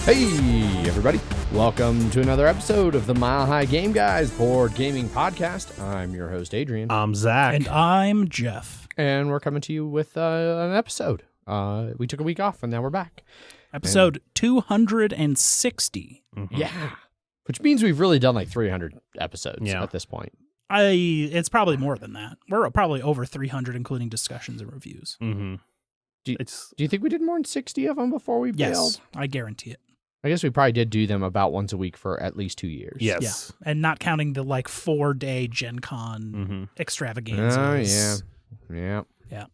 Hey, everybody. Welcome to another episode of the Mile High Game Guys board gaming podcast. I'm your host, Adrian. I'm Zach. And I'm Jeff. And we're coming to you with an episode. We took a week off, and now we're back. Episode 260. Mm-hmm. Yeah. Which means we've really done like 300 episodes at this point. It's probably more than that. We're probably over 300, including discussions and reviews. Mm-hmm. Do you think we did more than 60 of them before we bailed? Yes, I guarantee it. I guess we probably did do them about once a week for at least 2 years. Yes. Yeah, and not counting the 4-day Gen Con extravaganzas. Oh, yeah. Yeah.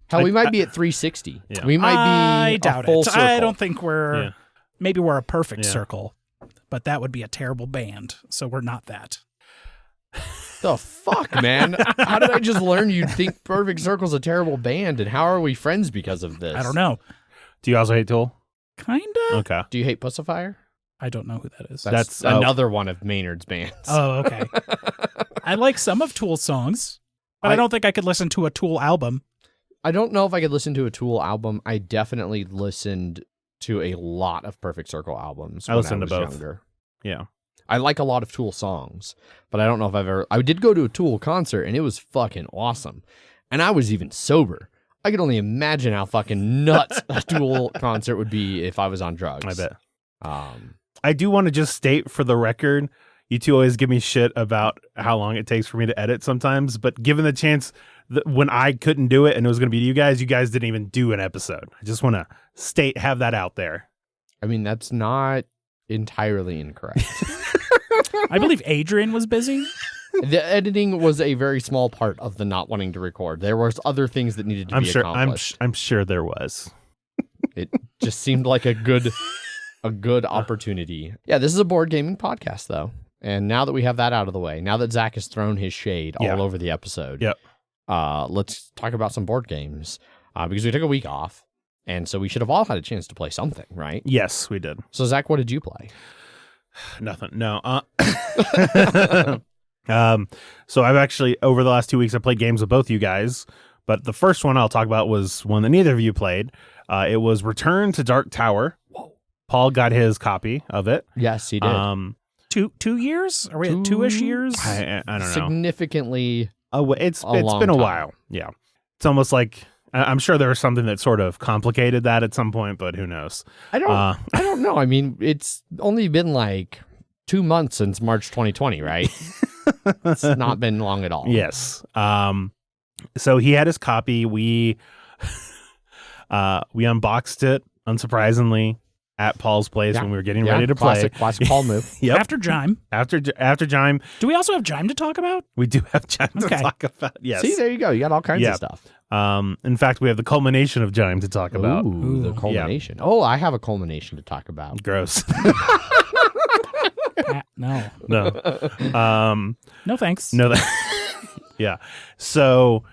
Hell, we might be at 360. Yeah. We might be I doubt full it. circle. I don't think we're... Yeah. Maybe we're a perfect circle, but that would be a terrible band, so we're not that. The fuck, man? How did I just learn you think Perfect Circle's a terrible band, and how are we friends because of this? I don't know. Do you also hate Tool? Kinda? Okay. Do you hate Pussifier? I don't know who that is. That's another one of Maynard's bands. Oh, okay. I like some of Tool's songs, but I don't think I could listen to a Tool album. I don't know if I could listen to a Tool album. I definitely listened to a lot of Perfect Circle albums when I listened was to both. younger. Yeah. I like a lot of Tool songs, but I don't know if I've ever... I did go to a Tool concert, and it was fucking awesome. And I was even sober. I could only imagine how fucking nuts a Tool concert would be if I was on drugs. I bet. I do want to just state for the record, you two always give me shit about how long it takes for me to edit sometimes, but given the chance that when I couldn't do it and it was going to be you guys didn't even do an episode. I just want to have that out there. I mean, that's not entirely incorrect. I believe Adrian was busy. The editing was a very small part of the not wanting to record. There was other things that needed to be accomplished. I'm sure there was. It just seemed like a good opportunity. Yeah, this is a board gaming podcast, though. And now that we have that out of the way, now that Zach has thrown his shade all over the episode, let's talk about some board games. Because we took a week off, and so we should have all had a chance to play something, right? Yes, we did. So, Zach, what did you play? Nothing. No. So I've actually, over the last 2 weeks, I played games with both you guys, but the first one I'll talk about was one that neither of you played. It was Return to Dark Tower. Whoa. Paul got his copy of it. Yes, he did. 2 years? Are we at 2-ish years? I don't know. Significantly. It's been a while. Yeah. It's almost like, I'm sure there was something that sort of complicated that at some point, but who knows? I don't know. I mean, it's only been like 2 months since March 2020, right? It's not been long at all. Yes. So he had his copy. We unboxed it, unsurprisingly, at Paul's place when we were getting ready to play. Classic Paul move. Yep. After JIME. After JIME. Do we also have JIME to talk about? We do have JIME to talk about. Yes. See, there you go. You got all kinds of stuff. In fact, we have the culmination of JIME to talk about. Ooh, the culmination. Yeah. Oh, I have a culmination to talk about. Gross. No. No thanks. No. Yeah. So,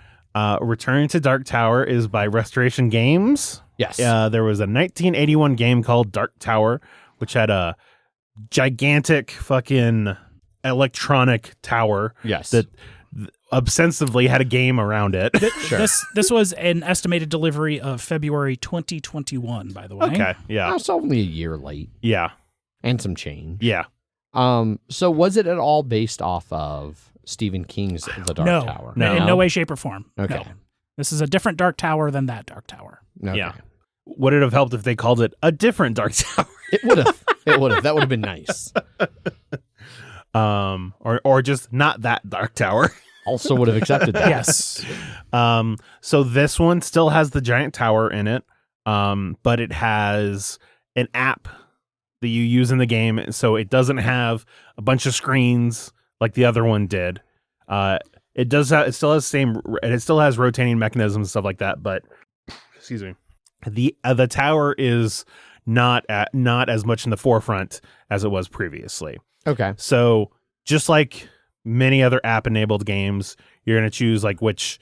Return to Dark Tower is by Restoration Games. Yes. There was a 1981 game called Dark Tower, which had a gigantic fucking electronic tower. Yes. That ostensibly had a game around it. Sure. This was an estimated delivery of February 2021, by the way. Okay. Yeah. That's only a year late. Yeah. And some change. Yeah. So was it at all based off of Stephen King's The Dark Tower? No, in no way, shape, or form. Okay. No. This is a different Dark Tower than that Dark Tower. Okay. Yeah. Would it have helped if they called it a different Dark Tower? It would have. It would have. That would have been nice. Or just not that Dark Tower. Also would have accepted that. Yes. So this one still has the giant tower in it, but it has an app that you use in the game, so it doesn't have a bunch of screens like the other one did. It still has rotating mechanisms and stuff like that, but excuse me, the tower is not as much in the forefront as it was previously. Okay. So just like many other app-enabled games, you're going to choose like which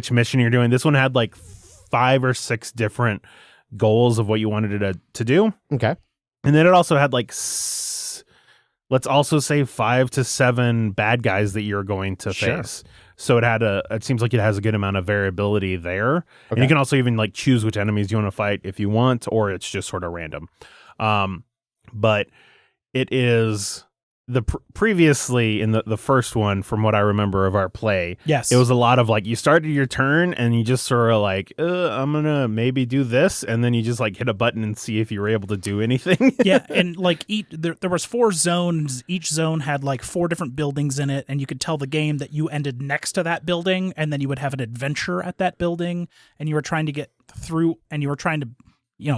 mission you're doing. This one had like 5 or 6 different goals of what you wanted it to do. Okay. And then it also had like, let's also say 5 to 7 bad guys that you're going to face. So it seems like it has a good amount of variability there. Okay. And you can also even like choose which enemies you want to fight if you want, or it's just sort of random. But it is previously in the first one, from what I remember of our play. Yes, it was a lot of like you started your turn and you just sort of like, I'm gonna maybe do this, and then you just like hit a button and see if you were able to do anything. Yeah, and like there was 4 zones. Each zone had like 4 different buildings in it, and you could tell the game that you ended next to that building, and then you would have an adventure at that building, and you were trying to get through, and you were trying to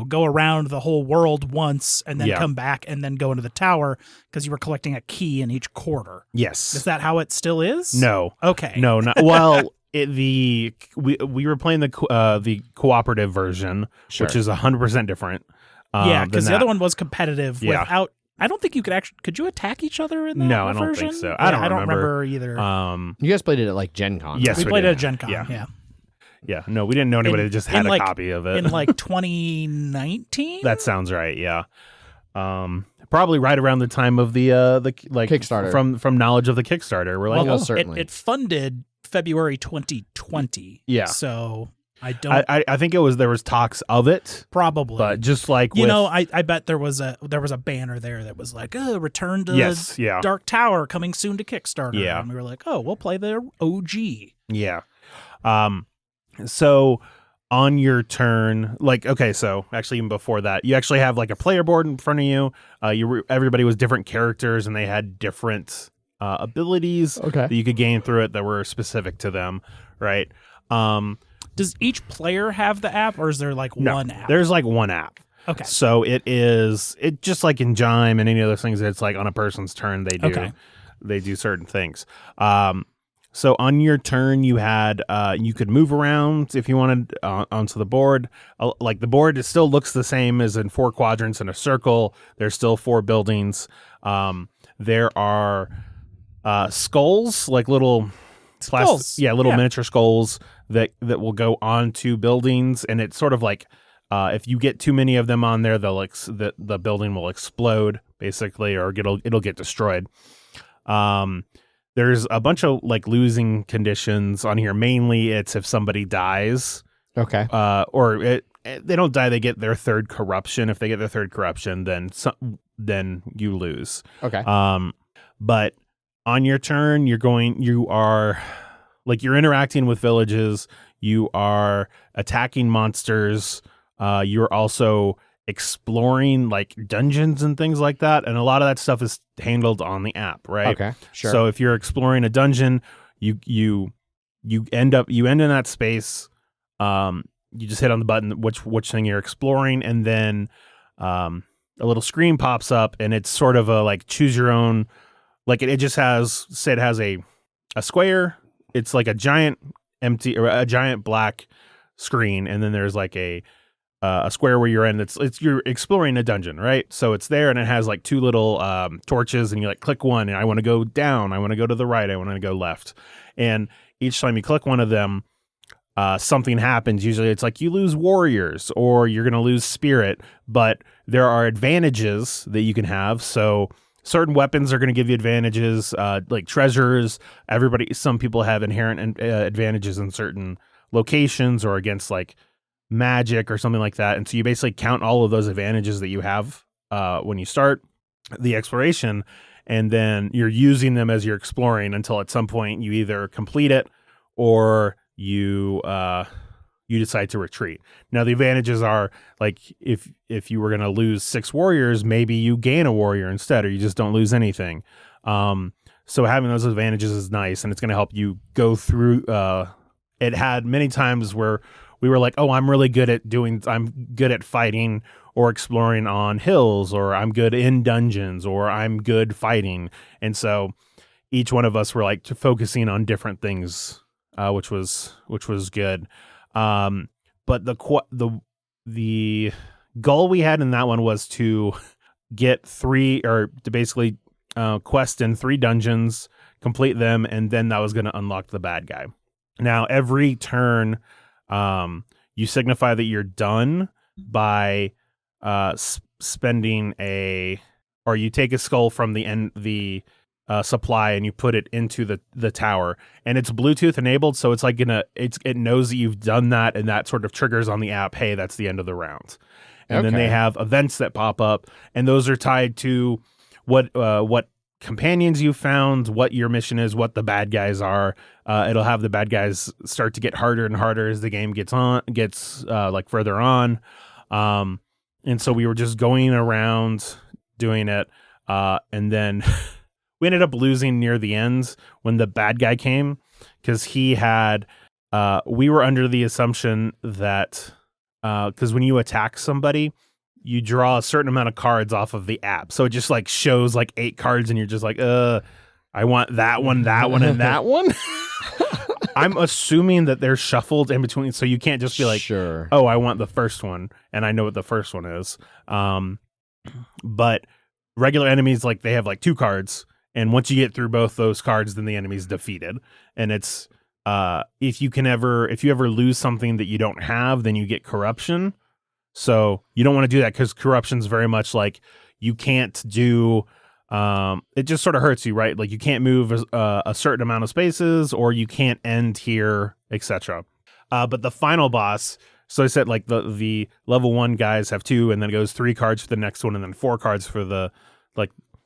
go around the whole world once and then come back and then go into the tower because you were collecting a key in each quarter. Yes. Is that how it still is? No. Okay. No, not well. We were playing the cooperative version, which is 100% different. Yeah, because the other one was competitive Yeah. without. I don't think you could you attack each other in that No, I don't version? think so. I don't don't remember either. You guys played it at like Gen Con. Yes, we played it at Gen Con. Yeah. Yeah, no, we didn't know anybody that just had a copy of it. In like 2019? That sounds right, yeah. Probably right around the time of the like Kickstarter. From knowledge of the Kickstarter. We're like, well, certainly. It funded February 2020. Yeah. So I don't I think there was talks of it. probably. But just like I bet there was a banner there that was like, return to Dark Tower coming soon to Kickstarter. Yeah. And we were like, we'll play the OG. Yeah. So on your turn, like, okay, so actually even before that, you actually have like a player board in front of you. Everybody was different characters and they had different abilities that you could gain through it that were specific to them, right? Does each player have the app, or is there like one app? There's like one app. Okay. So it just like in JIME and any other things, it's like on a person's turn they do certain things. So on your turn, you had you could move around if you wanted onto the board. Like the board, still looks the same as in 4 quadrants in a circle. There's still 4 buildings. There are skulls, like little miniature skulls that will go onto buildings, and it's sort of like if you get too many of them on there, the building will explode basically, or it'll get destroyed. There's a bunch of like losing conditions on here. Mainly, it's if somebody dies. Okay. Or they don't die, they get their 3rd corruption. If they get their 3rd corruption, then you lose. Okay. But on your turn, you are you're interacting with villages. You are attacking monsters. You're also exploring like dungeons and things like that, and a lot of that stuff is handled on the app, right? Okay, sure. So if you're exploring a dungeon, you end in that space. You just hit on the button which thing you're exploring, and then a little screen pops up, and it's sort of a like choose your own. Like it just has a square. It's like a giant empty or a giant black screen, and then there's like a square where you're in. You're exploring a dungeon, right? So it's there, and it has like 2 little torches, and you like click one, and I want to go down, I want to go to the right, I want to go left, and each time you click one of them, something happens. Usually, it's like you lose warriors or you're going to lose spirit, but there are advantages that you can have. So certain weapons are going to give you advantages, like treasures. Some people have inherent advantages in certain locations or against like magic or something like that. And so you basically count all of those advantages that you have when you start the exploration, and then you're using them as you're exploring until at some point you either complete it or you decide to retreat. Now the advantages are like if you were going to lose 6 warriors, maybe you gain a warrior instead, or you just don't lose anything. So having those advantages is nice, and it's going to help you go through. It had many times where we were like, oh, I'm good at fighting or exploring on hills, or I'm good in dungeons, or I'm good fighting. And so each one of us were like focusing on different things, which was good. But the goal we had in that one was to get 3, or to basically quest in 3 dungeons, complete them, and then that was going to unlock the bad guy. Now every turn, you signify that you're done by spending or you take a skull from the supply and you put it into the tower, and it's Bluetooth enabled, so it's like it knows that you've done that, and that sort of triggers on the app, hey, that's the end of the round. And then they have events that pop up, and those are tied to what companions you found, what your mission is, what the bad guys are. It'll have the bad guys start to get harder and harder as the game gets like further on. And so we were just going around doing it, and then we ended up losing near the end when the bad guy came, because he had we were under the assumption that because when you attack somebody, you draw a certain amount of cards off of the app. So it just like shows like 8 cards and you're just like, I want that one, and that one. I'm assuming that they're shuffled in between. So you can't just be like, sure, oh, I want the first one. And I know what the first one is. But regular enemies, like they have like 2 cards. And once you get through both those cards, then the enemy's defeated. And it's, if you ever lose something that you don't have, then you get corruption. So you don't want to do that, because corruption's very much like you can't do, it just sort of hurts you, right? Like you can't move a certain amount of spaces, or you can't end here, etc. But the final boss, so I said like the level 1 guys have 2, and then it goes 3 cards for the next one, and then 4 cards for the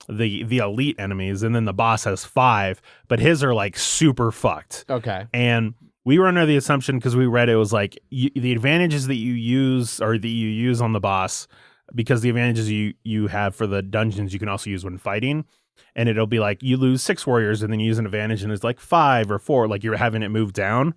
elite enemies, and then the boss has 5, but his are like super fucked. Okay. And we were under the assumption, because we read it was like the advantages that you use on the boss, because the advantages you have for the dungeons you can also use when fighting, and it'll be like you lose 6 warriors and then you use an advantage and it's like 5 or 4, like you're having it move down.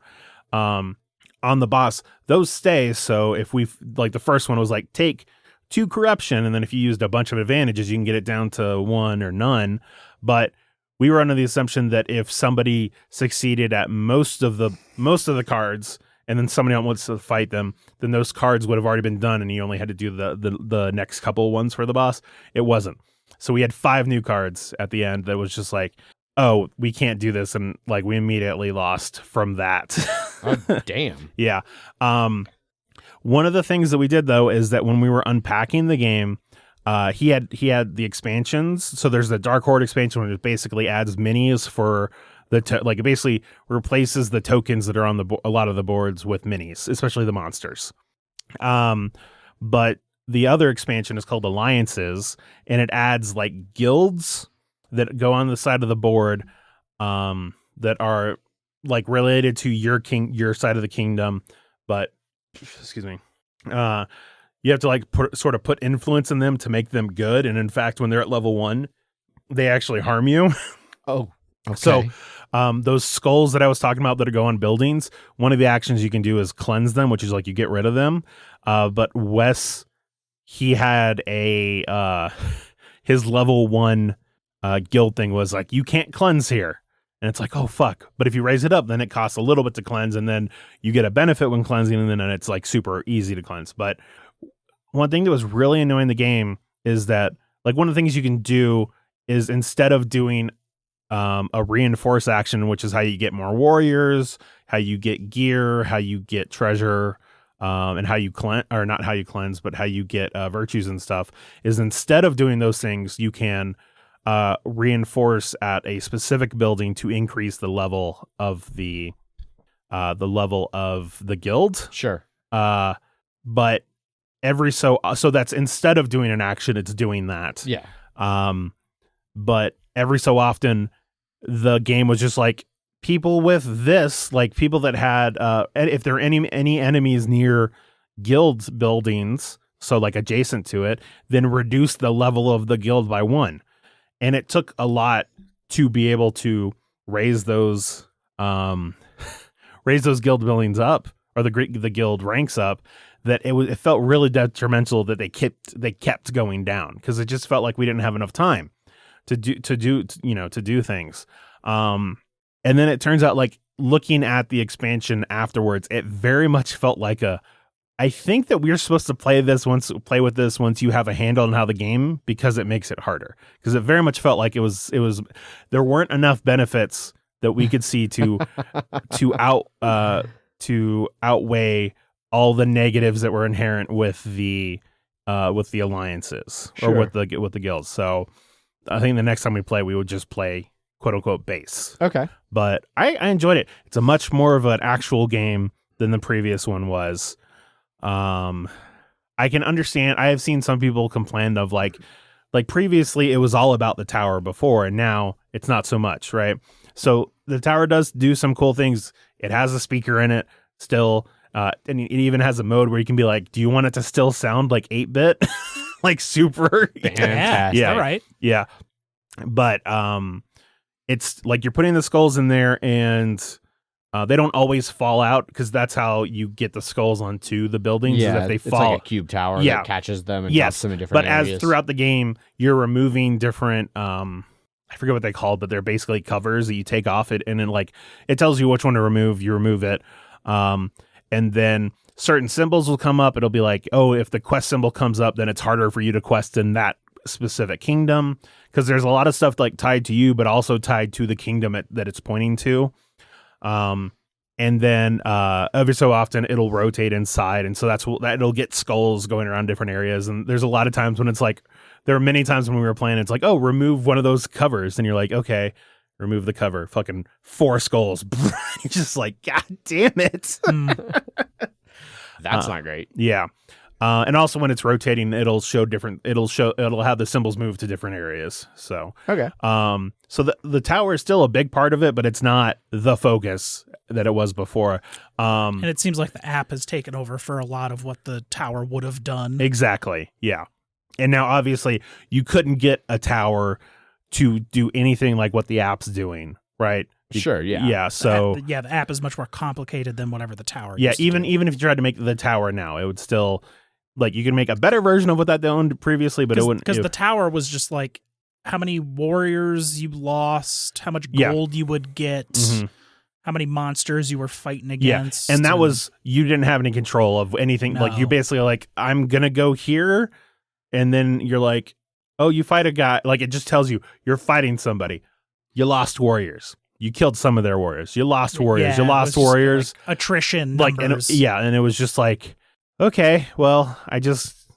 On the boss, those stay. So if we like the first one was like take 2 corruption, and then if you used a bunch of advantages you can get it down to 1 or none. But we were under the assumption that if somebody succeeded at most of the cards, and then somebody else wants to fight them, then those cards would have already been done, and you only had to do the next couple ones for the boss. It wasn't. So we had 5 new cards at the end that was just like, oh, we can't do this, and like we immediately lost from that. Oh, damn. Yeah. One of the things that we did though is that when we were unpacking the game, he had the expansions. So there's the Dark Horde expansion, which basically adds minis for it basically replaces the tokens that are on a lot of the boards with minis, especially the monsters. But the other expansion is called Alliances, and it adds like guilds that go on the side of the board, that are like related to your side of the kingdom, but excuse me. You have to like put influence in them to make them good, and in fact, when they're at level 1, they actually harm you. Oh, okay. So those skulls that I was talking about that go on buildings, one of the actions you can do is cleanse them, which is like you get rid of them. But Wes, he had his level 1 guild thing was like, you can't cleanse here. And it's like, oh, fuck. But if you raise it up, then it costs a little bit to cleanse, and then you get a benefit when cleansing, and then it's like super easy to cleanse. But one thing that was really annoying the game is that like one of the things you can do is, instead of doing a reinforce action, which is how you get more warriors, how you get gear, how you get treasure, and how you cleanse, or not how you cleanse, but how you get virtues and stuff, is instead of doing those things, you can reinforce at a specific building to increase the level of the guild. Sure. But so that's instead of doing an action, it's doing that. Yeah. But every so often the game was just like, people with this, like people that had if there are any enemies near guild buildings, so like adjacent to it, then reduce the level of the guild by 1. And it took a lot to be able to raise those guild buildings up, or the guild ranks up, that it felt really detrimental that they kept going down, because it just felt like we didn't have enough time to do things. And then it turns out, like, looking at the expansion afterwards, it very much felt like I think that we're supposed to play with this once you have a handle on how the game, because it makes it harder. Because it very much felt like it was there weren't enough benefits that we could see to outweigh all the negatives that were inherent with the alliances. Sure. Or with the guilds. So I think the next time we play, we would just play quote unquote base. Okay. But I enjoyed it. It's a much more of an actual game than the previous one was. I can understand. I have seen some people complain of like previously it was all about the tower before, and now it's not so much, right? So the tower does do some cool things. It has a speaker in it still, and it even has a mode where you can be like, do you want it to still sound like 8-bit? Like super. Fantastic. Yeah. All right. Yeah. But it's like you're putting the skulls in there, and they don't always fall out, because that's how you get the skulls onto the buildings. Yeah, is if they it's fall, like a cube tower Yeah. that catches them and Yes, drops them in different but areas. as throughout the game, you're removing different I forget what they called, but they're basically covers that you take off it, and then like it tells you which one to remove. You remove it, and then certain symbols will come up. It'll be like, oh, if the quest symbol comes up, then it's harder for you to quest in that specific kingdom, because there's a lot of stuff like tied to you, but also tied to the kingdom that it's pointing to. And then every so often it'll rotate inside, and so it'll get skulls going around different areas. And there's a lot of times when it's like, there are many times when we were playing, it's like, oh, remove one of those covers, and you're like, okay, remove the cover. Fucking 4 skulls. You're just like, God damn it. That's not great. Yeah. And also when it's rotating, it'll have the symbols move to different areas. So Okay. so the tower is still a big part of it, but it's not the focus that it was before. And it seems like the app has taken over for a lot of what the tower would have done. Exactly. Yeah. And now obviously you couldn't get a tower to do anything like what the app's doing, right? Sure, yeah. Yeah, so the app is much more complicated than whatever the tower yeah, used to even do. if you tried to make the tower now, it would still, like, you can make a better version of what that owned previously, but it wouldn't, because the tower was just like how many warriors you lost, how much gold you would get, how many monsters you were fighting against. And that was, you didn't have any control of anything. No. Like, you basically like, I'm gonna go here, and then you're like, oh, you fight a guy, like, it just tells you you're fighting somebody. You lost warriors. You killed some of their warriors. You lost warriors. Yeah, you lost warriors. Like attrition Like, numbers. and it was just like, okay, well, I just,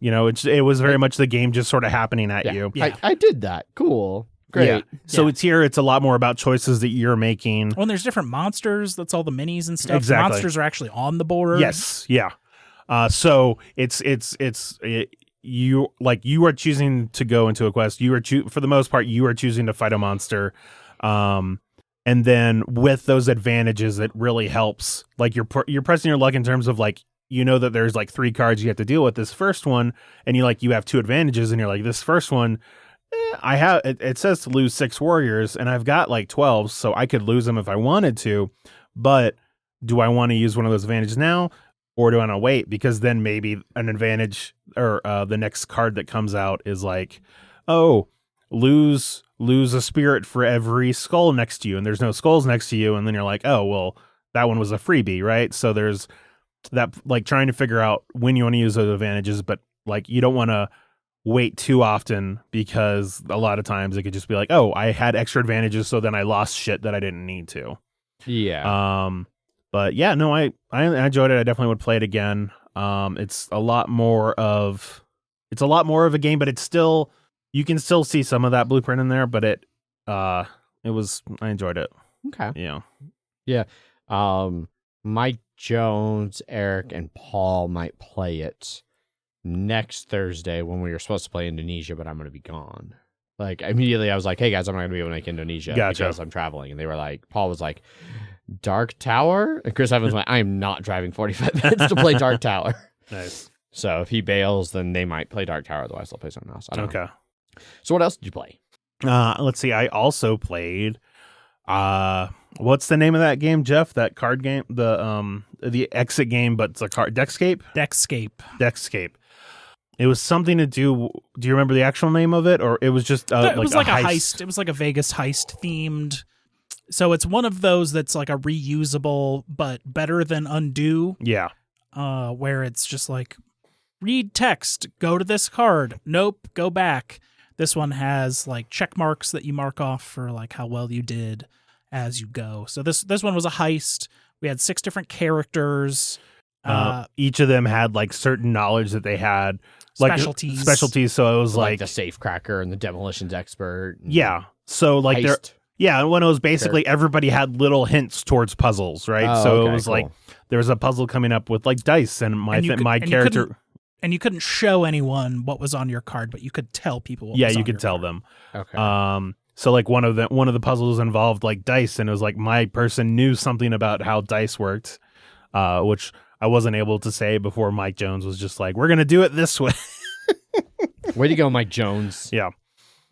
it was very much the game just sort of happening at you. Yeah. I did that. Cool. Great. Yeah. So it's a lot more about choices that you're making. When there's different monsters, that's all the minis and stuff. Exactly. Monsters are actually on the board. Yes. Yeah. So you are choosing to go into a quest. For the most part, you are choosing to fight a monster. And then with those advantages, it really helps. Like, you're pressing your luck in terms of, like, that there's like 3 cards you have to deal with. This first one, and you have 2 advantages, and you're like, this first one, I have it says to lose 6 warriors, and I've got like 12, so I could lose them if I wanted to. But do I want to use one of those advantages now, or do I want to wait? Because then maybe an advantage, or the next card that comes out is like, oh, lose a spirit for every skull next to you, and there's no skulls next to you, and then you're like, oh, well, that one was a freebie, right? So there's that, like, trying to figure out when you want to use those advantages, but like, you don't want to wait too often, because a lot of times it could just be like, oh, I had extra advantages, so then I lost shit that I didn't need to. Yeah. But yeah, no, I enjoyed it. I definitely would play it again. It's a lot more of a game, but it's still, you can still see some of that blueprint in there, but I enjoyed it. Okay. Yeah. Yeah. Mike Jones, Eric, and Paul might play it next Thursday when we were supposed to play Indonesia, but I'm going to be gone. Like, immediately I was like, hey guys, I'm not going to be able to make Indonesia because I'm traveling. And they were like, Paul was like, Dark Tower? And Chris Evans was like, I am not driving 45 minutes to play Dark Tower. Nice. So if he bails, then they might play Dark Tower. Otherwise, they'll play something else. I don't know. So what else did you play? Let's see. I also played, what's the name of that game, Jeff? That card game? The exit game, but it's a card. Deckscape? Deckscape. It was something to do you remember the actual name of it? Or it was just it was like a heist. It was like a Vegas heist themed. So it's one of those that's like a reusable, but better than undo. Yeah. Where it's just like, read text, go to this card. Nope, go back. This one has like check marks that you mark off for like how well you did as you go. So this one was a heist. We had 6 different characters. Each of them had like certain knowledge that they had, like specialties. So it was like the safe cracker and the demolitions expert. Yeah. So like and when it was basically everybody had little hints towards puzzles, right? So it was like there was a puzzle coming up with like dice, and my character. and you couldn't show anyone what was on your card, but you could tell people what was on you could your tell card. them. Okay. So like one of the puzzles involved like dice, and it was like my person knew something about how dice worked, which I wasn't able to say before Mike Jones was just like, we're going to do it this way. Way to go, Mike Jones. Yeah.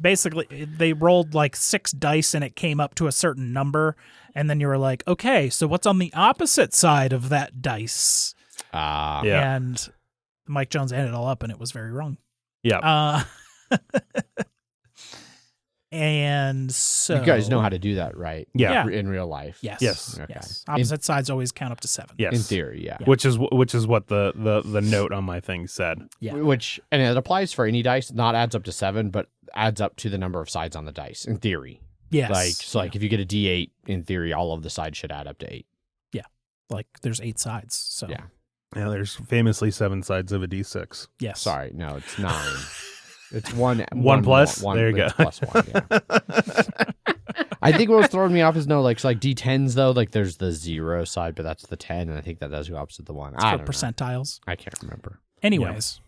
Basically, they rolled like 6 dice and it came up to a certain number. And then you were like, okay, so what's on the opposite side of that dice? Yeah. And Mike Jones added it all up and it was very wrong. Yeah. And so You guys know how to do that, right? Yeah. In real life. Yes. Yes. Okay. Yes. Opposite sides always count up to 7. Yes. In theory, yeah. Which is what the note on my thing said. Yeah. Which, and it applies for any dice, not adds up to 7, but adds up to the number of sides on the dice, in theory. Yes. Like if you get a D8, in theory, all of the sides should add up to 8. Yeah. Like there's 8 sides. So Yeah. Yeah, there's famously 7 sides of a D6. yes. Sorry, no, it's 9. It's one plus? One, There you it's go. Plus 1, yeah. I think what was throwing me off is so like D10s though, like there's the 0 side, but that's the 10, and I think that does go opposite the 1. It's I for don't know. percentiles. I can't remember. Anyways,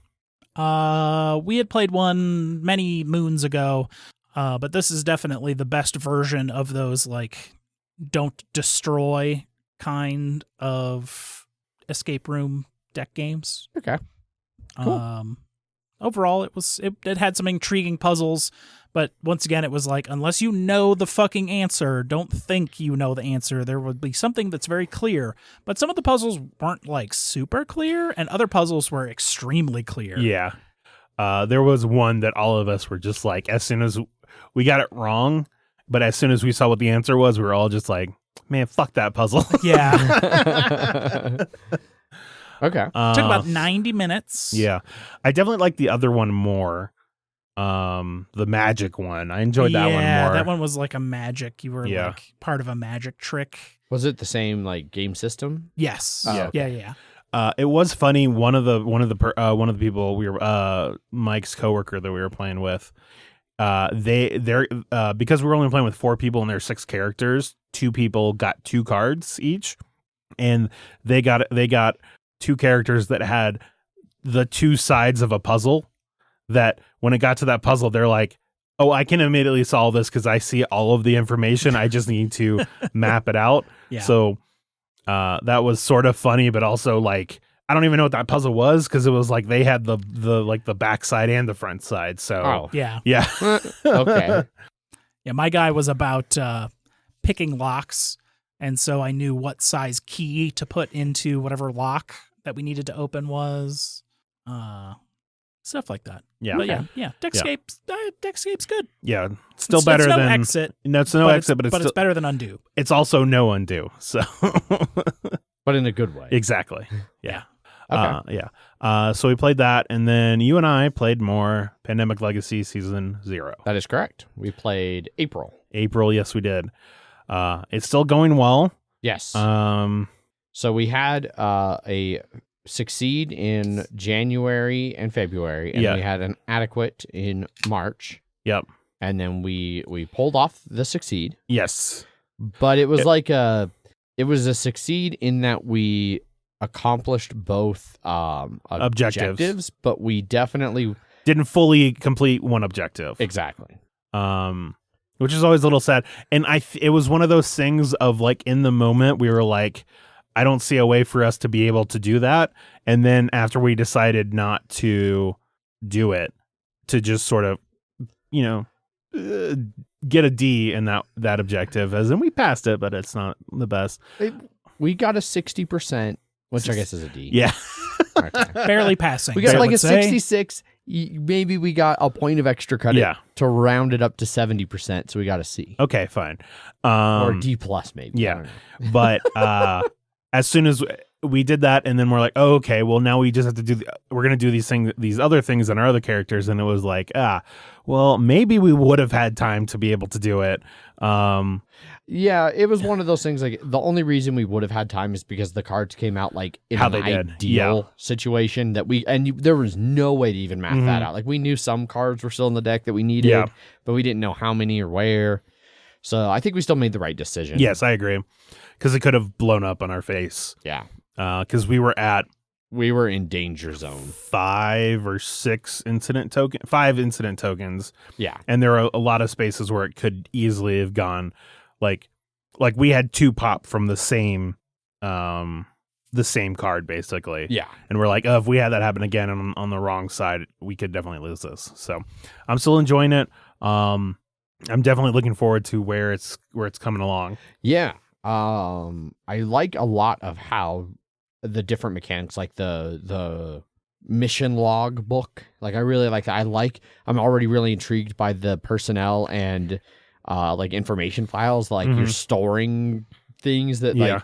we had played one many moons ago, but this is definitely the best version of those like don't destroy kind of escape room deck games. Okay. Cool. Overall, it had some intriguing puzzles, but once again, it was like, unless you know the fucking answer, don't think you know the answer. There would be something that's very clear, but some of the puzzles weren't like super clear, and other puzzles were extremely clear. Yeah. There was one that all of us were just like, as soon as we got it wrong, but as soon as we saw what the answer was, we were all just like, man, fuck that puzzle. Yeah. Okay. Took about 90 minutes. Yeah. I definitely like the other one more. The magic one. I enjoyed that one more. Yeah, that one was like a magic. You were Yeah. like part of a magic trick. Was it the same like game system? Yes. Oh, Yeah. It was funny. One of the people we were Mike's coworker that we were playing with. They're because we were only playing with 4 people and there's 6 characters. 2 people got 2 cards each, and they got 2 characters that had the 2 sides of a puzzle. That when it got to that puzzle, they're like, "Oh, I can immediately solve this because I see all of the information. I just need to map it out." Yeah. So that was sort of funny, but also like I don't even know what that puzzle was because it was like they had the like the back side and the front side. So Yeah. yeah. Okay. Yeah, my guy was about picking locks, and so I knew what size key to put into whatever lock that we needed to open was. Stuff like that. Yeah. But yeah. Deckscape's good. Yeah. Still It's better no than exit. No, it's no but exit, but it's still, better than undo. it's also no undo. So But in a good way. exactly. Yeah. Okay. So we played that, and then you and I played more Pandemic Legacy Season 0. That is correct. We played April. Yes, we did. It's still going well. Yes. So we had a succeed in January and February, and Yeah. we had an adequate in March. Yep. And then we pulled off the succeed, Yes. but it was it was a succeed in that we accomplished both objectives, but we definitely Didn't fully complete one objective. exactly. Which is always a little sad. And it was one of those things of like in the moment we were like, I don't see a way for us to be able to do that. And then after we decided not to do it, to just sort of, get a D in that objective, as in we passed it, but it's not the best. We got a 60%, which I guess is a D. Yeah. Okay. Barely passing. We got I like would a say. 66. Maybe we got a point of extra credit to round it up to 70%. So we got a C. Okay, fine. Or D plus, maybe. Yeah. I don't know. But as soon as we did that, and then we're like, oh, okay, well, now we just have to we're going to do these other things on our other characters. And it was like, well, maybe we would have had time to be able to do it. Yeah, it was one of those things. Like the only reason we would have had time is because the cards came out like in How an they did. ideal situation that there was no way to even math that out. Like we knew some cards were still in the deck that we needed, but we didn't know how many or where. So I think we still made the right decision. Yes, I agree. Because it could have blown up on our face. Yeah. Because we were at we were in danger zone. 5 incident tokens. Yeah. And there are a lot of spaces where it could easily have gone like we had 2 pop from the same card basically. Yeah. And we're like, oh, if we had that happen again on the wrong side, we could definitely lose this. So I'm still enjoying it. I'm definitely looking forward to where it's coming along. Yeah. I like a lot of how the different mechanics, like the mission log book, like I really like that. I'm already really intrigued by the personnel and like information files, like you're storing things that like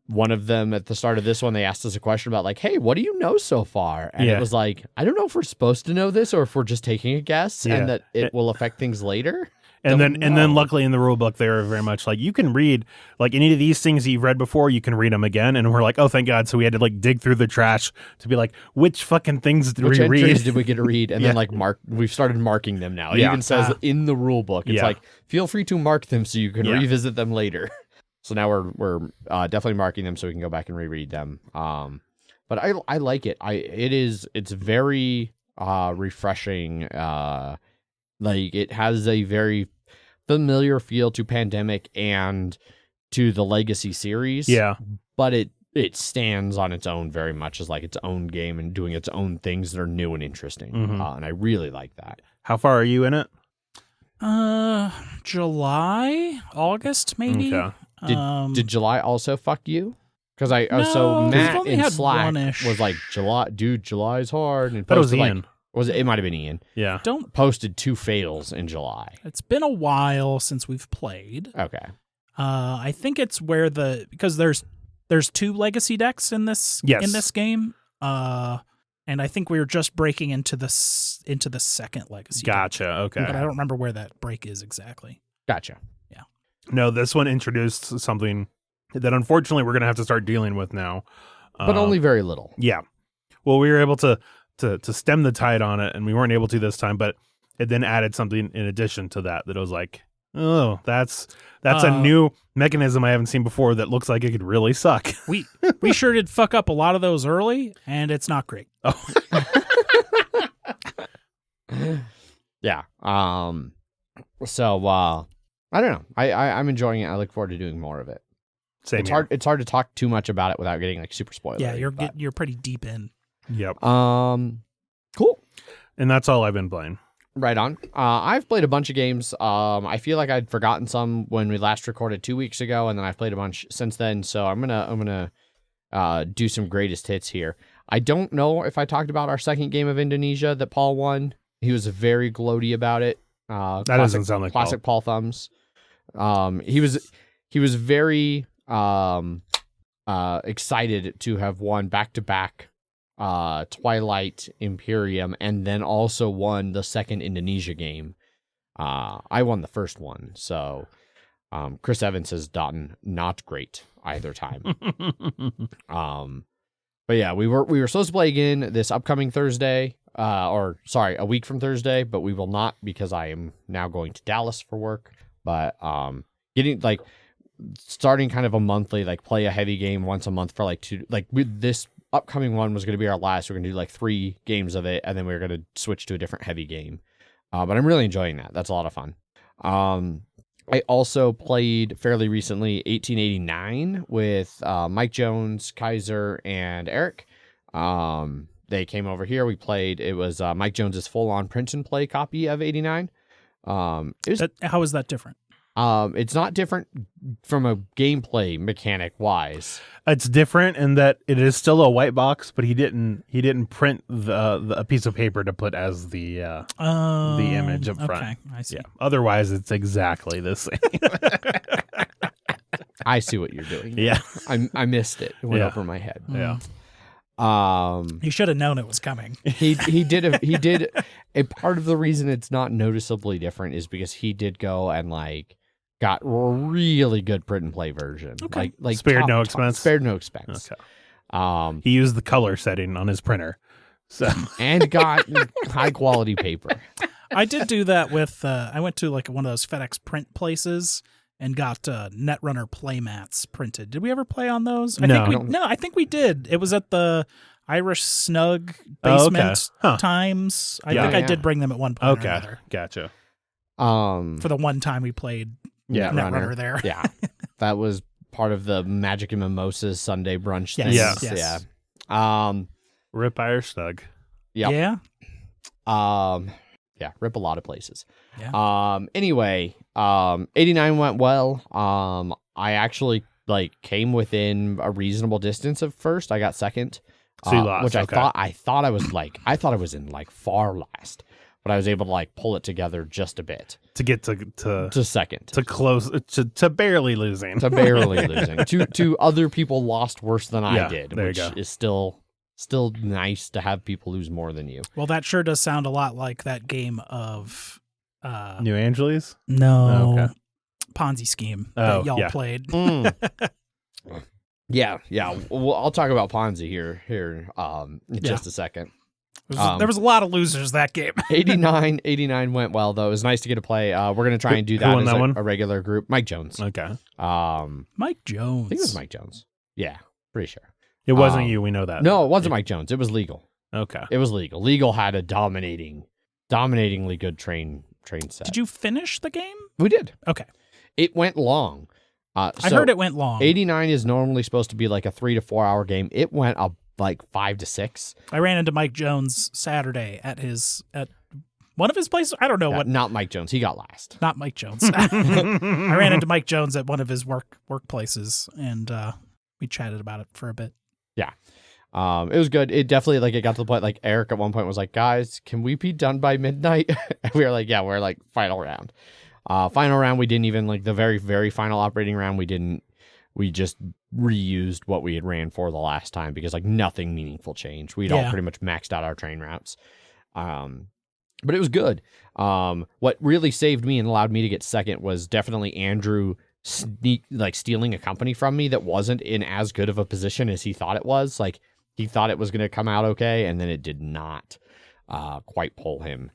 one of them at the start of this one, they asked us a question about like, hey, what do you know so far? And it was like, I don't know if we're supposed to know this or if we're just taking a guess and that it will affect things later. And then luckily in the rule book, they were very much like, you can read like any of these things you've read before, you can read them again. And we're like, oh, thank God. So we had to like dig through the trash to be like, which fucking things did we read? Did we get to read? And then like we've started marking them now. It even says in the rule book, it's like, feel free to mark them so you can revisit them later. So now we're definitely marking them so we can go back and reread them. But I like it. It's very refreshing. Like it has a very familiar feel to Pandemic and to the Legacy series. Yeah. But it stands on its own very much as like its own game and doing its own things that are new and interesting. And I really like that. How far are you in it? July, August, maybe. Okay. Did July also fuck you? Because No, Matt we've only in had Slack one-ish. was like, July's hard. And But it was posted, Ian. It might have been Ian. Yeah. Posted 2 fails in July. It's been a while since we've played. Okay. I think it's where because there's 2 legacy decks in this game. And I think we were just breaking into the second legacy. Gotcha. deck. Okay. But I don't remember where that break is exactly. Gotcha. Yeah. No, this one introduced something that unfortunately we're gonna have to start dealing with now. But only very little. Yeah. Well, we were able to stem the tide on it, and we weren't able to this time, but it then added something in addition to that it was like, oh, that's a new mechanism I haven't seen before that looks like it could really suck. We sure did fuck up a lot of those early, and it's not great. Oh. Yeah. So I don't know. I'm enjoying it. I look forward to doing more of it. Same It's here. hard. It's hard to talk too much about it without getting like super spoilery. Yeah, you're pretty deep in. Yep. Cool. And that's all I've been playing. Right on. I've played a bunch of games. I feel like I'd forgotten some when we last recorded 2 weeks ago, and then I've played a bunch since then. So I'm gonna do some greatest hits here. I don't know if I talked about our second game of Indonesia that Paul won. He was very gloaty about it. That doesn't sound like classic Paul Thumbs. He was very excited to have won back-to-back Twilight Imperium and then also won the second Indonesia game. I won the first one, so Chris Evans has done not great either time. But yeah, we were supposed to play again this upcoming Thursday, a week from Thursday, but we will not because I am now going to Dallas for work. But starting kind of a monthly, like play a heavy game once a month for like 2, like this upcoming one was going to be our last. We're going to do like 3 games of it, and then we're going to switch to a different heavy game. But I'm really enjoying that. That's a lot of fun. I also played fairly recently 1889 with Mike Jones, Kaiser, and Eric. They came over here. We played. It was Mike Jones's full-on print and play copy of 89. How is that different? It's not different from a gameplay mechanic wise. It's different in that it is still a white box, but he didn't print a piece of paper to put as the image up front. Okay, I see. Yeah. Otherwise, it's exactly the same. I see what you're doing. Yeah. I missed it. It went over my head. Yeah. He should have known it was coming. He did a part of the reason it's not noticeably different is because he did go and like got a really good print and play version. Okay. Like Spared no expense? Spared no expense. Okay. He used the color setting on his printer. So and got high quality paper. I did do that with I went to like one of those FedEx print places and got Netrunner playmats printed. Did we ever play on those? I think we did. It was at I Irish snug basement times. I think I did bring them at one point or another. Gotcha. For the one time we played Netrunner there. Yeah. That was part of the Magic and Mimosas Sunday brunch thing. Yes. Yeah. Rip Irish snug. Yep. Yeah. Yeah, rip a lot of places. Yeah. Anyway, 89 went well. I actually came within a reasonable distance of first. I got second. So you lost, which I thought I was in far last, but I was able to pull it together just a bit to get to second, to close to barely losing, to other people lost worse than I did, there which you go. is still nice to have people lose more than you. Well, that sure does sound a lot like that game of New Angeles. No, Ponzi scheme that y'all played. Yeah. Well, I'll talk about Ponzi here in just a second. There was a lot of losers that game. 89 went well, though. It was nice to get to play. We're going to try and do that as a regular group. Mike Jones. Okay. Mike Jones. I think it was Mike Jones. Yeah, pretty sure. It wasn't you. We know that. No, it wasn't Mike Jones. It was Legal. Okay. It was Legal. Legal had a dominatingly good train set. Did you finish the game? We did. Okay. It went long. I heard it went long. 89 is normally supposed to be a 3 to 4 hour game. It went up 5 to 6. I ran into Mike Jones Saturday at one of his places. I don't know what. Not Mike Jones. He got last. Not Mike Jones. I ran into Mike Jones at one of his workplaces, and we chatted about it for a bit. Yeah. It was good. It definitely it got to the point Eric at one point was like, guys, can we be done by midnight? And we were like, yeah, we're final round. Final round, we didn't even the very, very final operating round. We just reused what we had ran for the last time because nothing meaningful changed. We'd all pretty much maxed out our train routes. But it was good. What really saved me and allowed me to get second was definitely Andrew stealing a company from me that wasn't in as good of a position as he thought it was. He thought it was going to come out okay, and then it did not quite pull him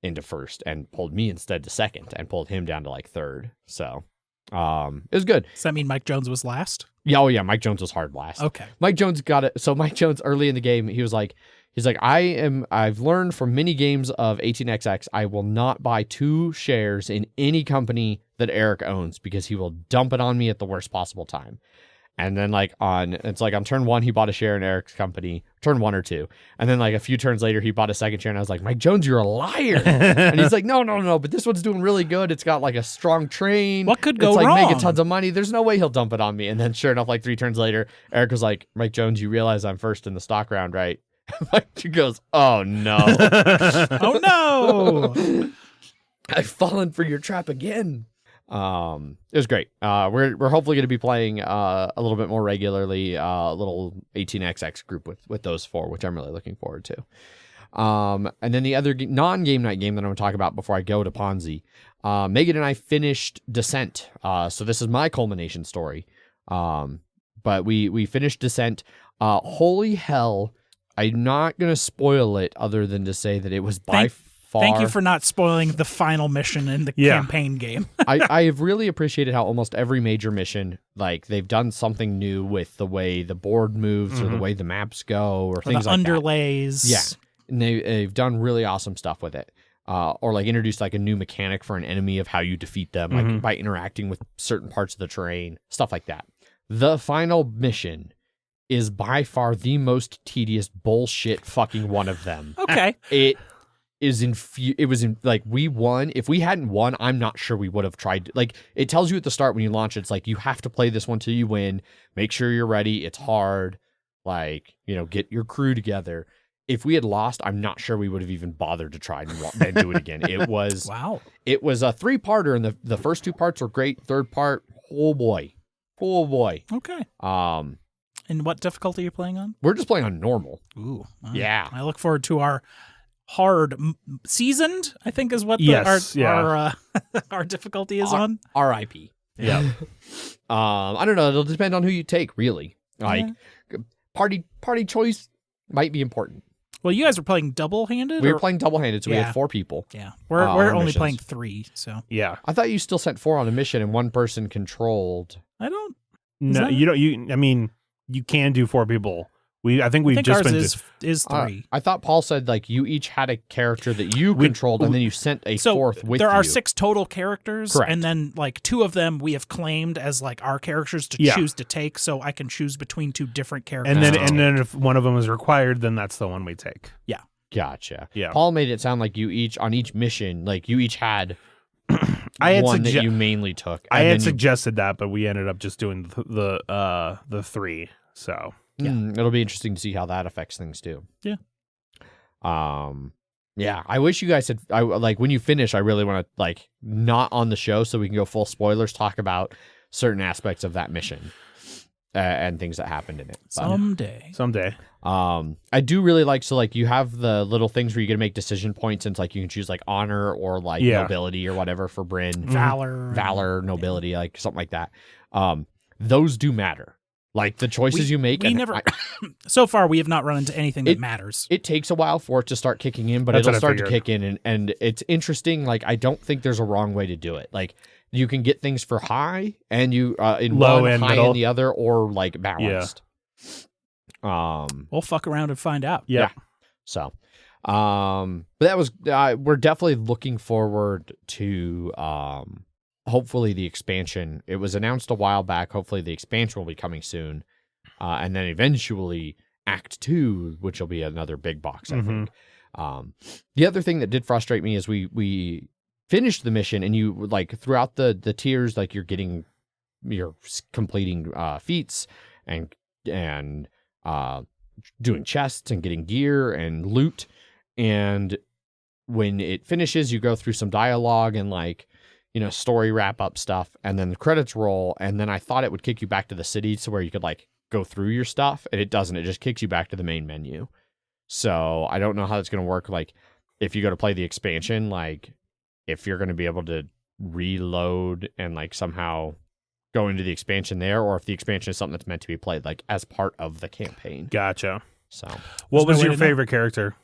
into first, and pulled me instead to second, and pulled him down to third. So it was good. Does that mean Mike Jones was last? Yeah, Mike Jones was hard last. Okay. Mike Jones got it. So Mike Jones early in the game, he's like, I've learned from many games of 18XX, I will not buy 2 shares in any company that Eric owns because he will dump it on me at the worst possible time. And then on turn 1, he bought a share in Eric's company, turn 1 or 2. And then a few turns later, he bought a second share. And I was like, Mike Jones, you're a liar. And he's like, no, but this one's doing really good. It's got a strong train. What could go wrong? It's wrong? making tons of money. There's no way he'll dump it on me. And then sure enough, 3 turns later, Eric was like, Mike Jones, you realize I'm first in the stock round, right? Mike goes, oh no. Oh no. I've fallen for your trap again. It was great. We're hopefully going to be playing a little bit more regularly, a little 18XX group with those 4, which I'm really looking forward to. And then the other non-game night game that I'm going to talk about before I go to Ponzi, Megan and I finished Descent. So this is my culmination story. But we finished Descent. Holy hell, I'm not going to spoil it other than to say that it was by far. Thank you for not spoiling the final mission in the campaign game. I have really appreciated how almost every major mission, they've done something new with the way the board moves or the way the maps go or things the like underlays. that. Yeah. And they've done really awesome stuff with it. Or introduced a new mechanic for an enemy of how you defeat them, by interacting with certain parts of the terrain, stuff like that. The final mission is by far the most tedious bullshit fucking one of them. Okay. We won. If we hadn't won, I'm not sure we would have tried. It tells you at the start when you launch, it's you have to play this one till you win. Make sure you're ready. It's hard. Get your crew together. If we had lost, I'm not sure we would have even bothered to try and do it again. It was wow. It was a 3-parter, and the first 2 parts were great. Third part, oh boy. Okay. And what difficulty are you playing on? We're just playing on normal. Ooh. Yeah. I look forward to our hard seasoned, I think is what our difficulty is on. RIP. Yeah. I don't know. It'll depend on who you take, really. Party choice might be important. Well, you guys were playing double-handed? We were playing double-handed, so we had 4 people. Yeah. We're only missions. Playing 3, so. Yeah. I thought you still sent 4 on a mission and 1 person controlled. I don't. No, you don't. I mean, you can do 4 people I think we've just ours been is 3. I thought Paul said like you each had a character that you controlled, and then you sent a fourth with you. There are 6 total characters, Correct. and then like 2 of them we have claimed as like our characters to choose to take. So I can choose between 2 different characters. and then if one of them is required, then that's the one we take. Yeah. Gotcha. Yeah. Paul made it sound like you each on each mission, like you each had that you mainly took. I had suggested that, but we ended up just doing the 3. So it'll be interesting to see how that affects things too. Yeah. Yeah. I wish you guys had. Like when you finish, I really want to like not on the show so we can go full spoilers, talk about certain aspects of that mission and things that happened in it. But, someday. I do really like you have the little things where you can make decision points, and it's like you can choose like honor or like nobility or whatever for Bryn, valor, nobility, like something like that. Those do matter. Like the choices you make. So far, we have not run into anything that matters. It takes a while for it to start kicking in, but it'll start to kick in, and it's interesting. Like I don't think there's a wrong way to do it. Like you can get things for high, and you in low one, and high middle. in the other, or like balanced. We'll fuck around and find out. Yeah. So, but that was we're definitely looking forward to hopefully the expansion. It was announced a while back. Hopefully the expansion will be coming soon, and then eventually Act 2, which will be another big box. I think. The other thing that did frustrate me is we finished the mission, and you like throughout the tiers, like you're completing feats and doing chests and getting gear and loot. And when it finishes, you go through some dialogue and like, story wrap up stuff, and then the credits roll. And then I thought it would kick you back to the city to where you could like go through your stuff, and it doesn't. It just kicks you back to the main menu. So I don't know how that's going to work. Like if you go to play the expansion, like if you're going to be able to reload and like somehow go into the expansion there, or if the expansion is something that's meant to be played like as part of the campaign. Gotcha. So what was your favorite character?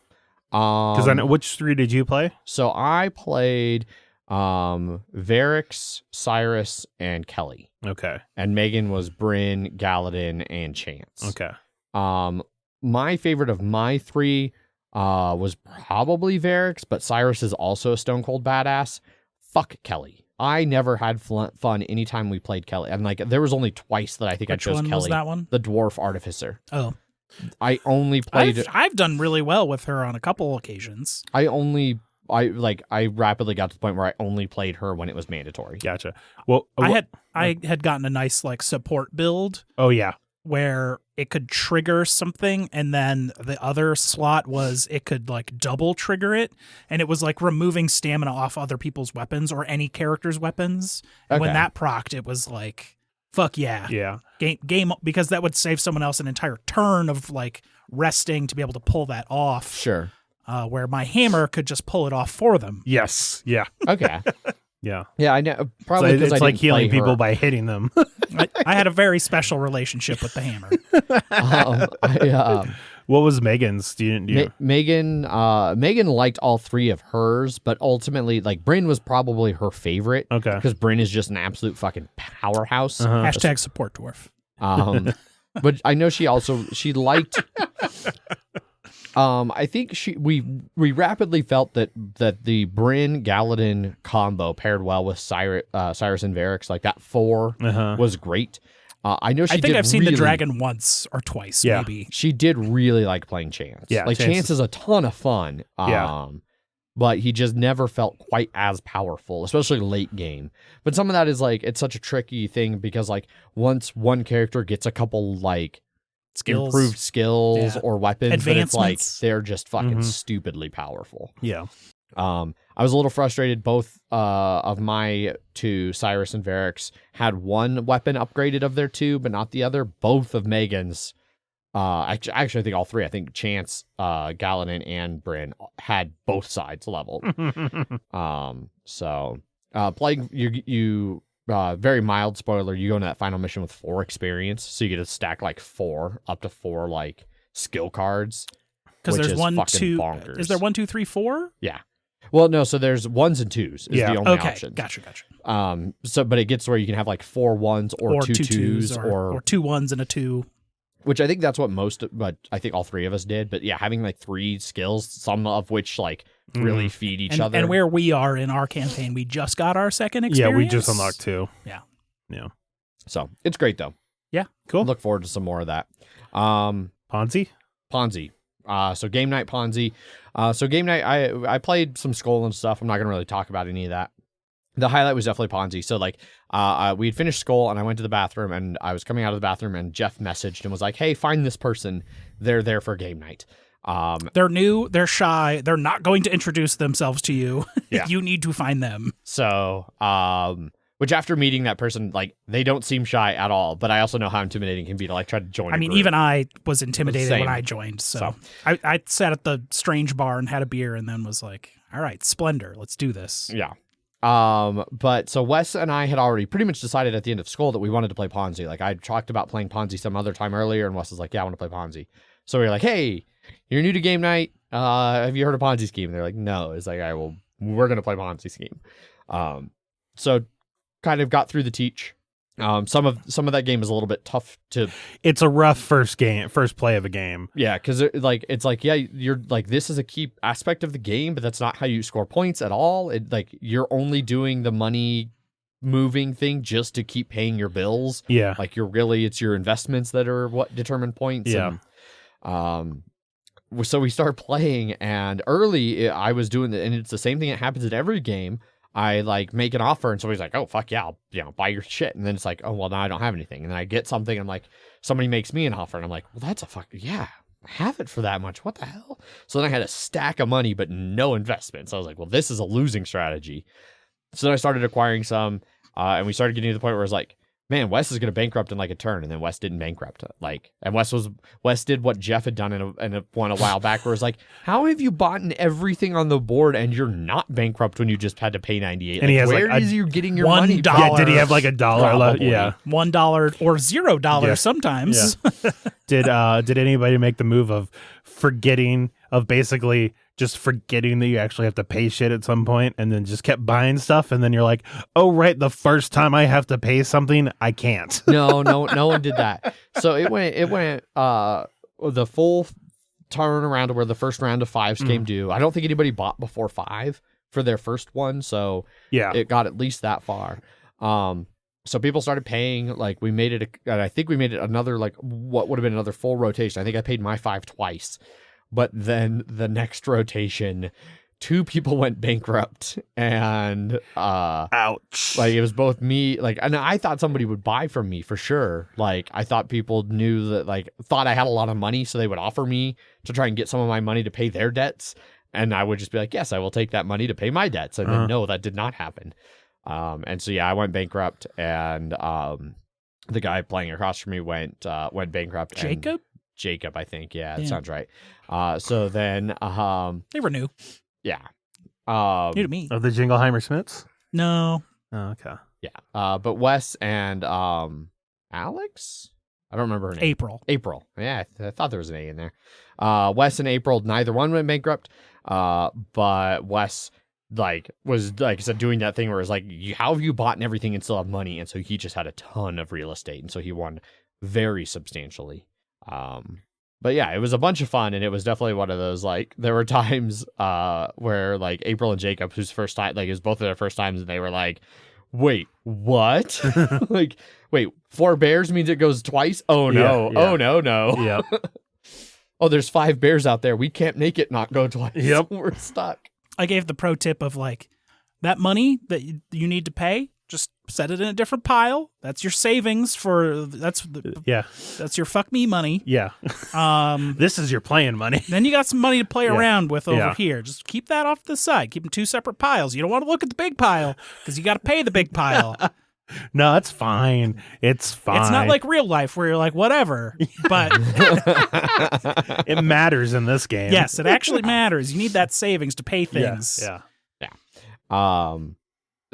Because I know, which 3 did you play? So I played Varix, Cyrus, and Kelly. Okay. And Megan was Bryn, Galadin, and Chance. Okay. My favorite of my 3 was probably Varix, but Cyrus is also a stone cold badass. Fuck Kelly. I never had fun anytime we played Kelly. And like there was only twice that I think I chose Kelly. Was that one? The dwarf artificer. Oh. I only played I've done really well with her on a couple occasions. I rapidly got to the point where I only played her when it was mandatory. Gotcha. Well, I had gotten a nice like support build. Oh yeah. Where it could trigger something, and then the other slot was it could like double trigger it, and it was like removing stamina off other people's weapons or any character's weapons. And when that procced, it was like, fuck yeah. Yeah. Game, because that would save someone else an entire turn of like resting to be able to pull that off. Sure. Where my hammer could just pull it off for them. Yes. Yeah. Okay. Yeah. Yeah, I know. Probably because it's I like didn't healing play people her. by hitting them. I had a very special relationship with the hammer. What was Megan's? Megan liked all 3 of hers, but ultimately, like Bryn was probably her favorite. Okay. Because Bryn is just an absolute fucking powerhouse. Hashtag support dwarf. But I know she liked. I think we rapidly felt that the Bryn Galadin combo paired well with Cyrus and Varix, like that 4 was great. I know I think I've seen the dragon once or twice, maybe. She did really like playing Chance. Yeah, like Chance is a ton of fun. But he just never felt quite as powerful, especially late game. But some of that is like it's such a tricky thing because like once one character gets a couple like improved skills or weapons, but it's like they're just fucking stupidly powerful. Yeah. I was a little frustrated. Both of my 2, Cyrus and Varix, had one weapon upgraded of their 2, but not the other. Both of Megan's, actually, I think all 3. I think Chance, Galadin, and Bryn had both sides leveled. So playing you. Very mild spoiler, you go into that final mission with 4 experience, so you get to stack like 4 up to 4 like skill cards. Because there's 1, 2. Bonkers. Is there 1, 2, 3, 4? Yeah. Well, no. So there's 1s and 2s. Is the only option. Gotcha. So, but it gets where you can have like 4 1s or 2 2s or 2 1s and a 2. which I think that's what but I think all three of us did. But yeah, having like 3 skills, some of which like really feed each other. And where we are in our campaign, we just got our second experience. Yeah, we just unlocked 2. Yeah. So it's great though. Yeah, cool. Look forward to some more of that. Ponzi. So game night Ponzi. So game night, I played some Skull and stuff. I'm not gonna really talk about any of that. The highlight was definitely Ponzi. So like, we had finished Skull and I went to the bathroom and I was coming out of the bathroom and Jeff messaged and was like, "Hey, find this person. They're there for game night." They're new. They're shy. They're not going to introduce themselves to you. Yeah. You need to find them. So, which after meeting that person, like they don't seem shy at all. But I also know how intimidating it can be to like try to join. I mean, group. even I was intimidated Same. when I joined. So. I sat at the strange bar and had a beer and then was like, "All right, Splendor, let's do this." Yeah. But so Wes and I had already pretty much decided at the end of Skull that we wanted to play Ponzi. Like I talked about playing Ponzi some other time earlier, and Wes was like, "Yeah, I want to play Ponzi." So we were like, "Hey, you're new to game night. Have you heard of Ponzi scheme?" And they're like, "No." It's like, we're gonna play Ponzi scheme. So kind of got through the teach. Some of that game is a little bit tough to. It's a rough first play of a game. Yeah, because it's like you're like this is a key aspect of the game, but that's not how you score points at all. It like you're only doing the money moving thing just to keep paying your bills. Yeah, like it's your investments that are what determine points. Yeah. And, so we started playing, and early I was doing it, and it's the same thing that happens at every game. I like make an offer and somebody's like, "Oh fuck yeah, I'll buy your shit." And then it's like, "Oh well, now I don't have anything." And then I get something and like somebody makes me an offer and I'm like, "Well, that's yeah, I have it for that much. What the hell?" So then I had a stack of money but no investment. So I was like, "Well, this is a losing strategy." So then I started acquiring some, and we started getting to the point where it's like, man, Wes is going to bankrupt in like a turn, and then Wes didn't bankrupt. And Wes did what Jeff had done in a one a while back, where it's like, how have you bought everything on the board and you're not bankrupt when you just had to pay 98? And he has where is you getting your money? $1. Yeah, did he have like $1 left? Yeah, $1 or $0 sometimes. Yeah. Did anybody make the move of basically just forgetting that you actually have to pay shit at some point, and then just kept buying stuff, and then you're like, "Oh right, the first time I have to pay something, I can't." No one did that. So it went the full turn around to where the first round of 5s came due. I don't think anybody bought before 5 for their first one, so yeah, it got at least that far. So people started paying. Like we made it, and I think we made it another like what would have been another full rotation. I think I paid my 5 twice. But then the next rotation, 2 people went bankrupt, and ouch! Like it was both me, like, and I thought somebody would buy from me for sure. Like I thought people knew that, like, thought I had a lot of money, so they would offer me to try and get some of my money to pay their debts, and I would just be like, yes, I will take that money to pay my debts. And then no, that did not happen. And so yeah, I went bankrupt, and the guy playing across from me went bankrupt. Jacob, I think. Yeah, that sounds right. So then they were new. Yeah. New to me. Of the Jingleheimer Smiths? No. Oh, okay. Yeah. But Wes and Alex? I don't remember her name. April. Yeah, I thought there was an A in there. Wes and April, neither one went bankrupt. But Wes was like I said, doing that thing where it's like, how have you bought everything and still have money? And so he just had a ton of real estate, and so he won very substantially. But yeah, it was a bunch of fun, and it was definitely one of those, like, there were times where like April and Jacob, whose first time, like it was both of their first times, and they were like, "Wait, what?" Like, wait, 4 bears means it goes twice? Oh no. Yeah. Oh no. Yeah. Oh, there's 5 bears out there. We can't make it not go twice. Yep. We're stuck. I gave the pro tip of like, that money that you need to pay, just set it in a different pile. That's your savings that's your fuck me money. Yeah. This is your playing money. Then you got some money to play around with over here. Just keep that off to the side. Keep them 2 separate piles. You don't want to look at the big pile because you got to pay the big pile. No, it's fine. It's fine. It's not like real life where you're like, whatever. But it matters in this game. Yes, it actually matters. You need that savings to pay things. Yeah.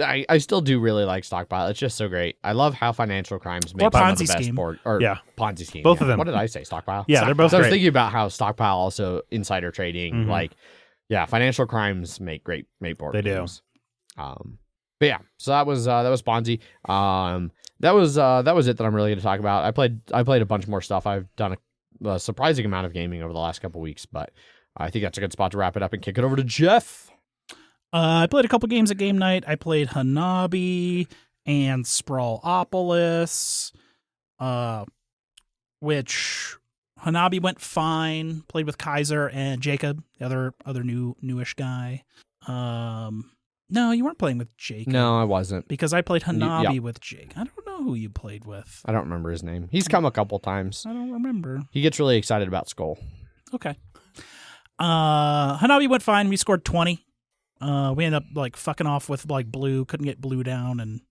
I still do really like Stockpile. It's just so great. I love how Financial Crimes make Ponzi one of the best scheme. Ponzi scheme. Both of them. What did I say? Stockpile? Yeah, they're both so great. I was thinking about how Stockpile also insider trading. Like, yeah, Financial Crimes make great board games. But yeah, so that was Ponzi. That was it that I'm really going to talk about. I played a bunch more stuff. I've done a surprising amount of gaming over the last couple weeks, but I think that's a good spot to wrap it up and kick it over to Jeff. I played a couple games at game night. I played Hanabi and Sprawl Opolis, which Hanabi went fine. Played with Kaiser and Jacob, the other newish guy. No, you weren't playing with Jake. No, I wasn't. Because I played Hanabi with Jake. I don't know who you played with. I don't remember his name. He's come a couple times. I don't remember. He gets really excited about Skull. Okay. Hanabi went fine. We scored 20. We ended up like fucking off with like blue. Couldn't get blue down. And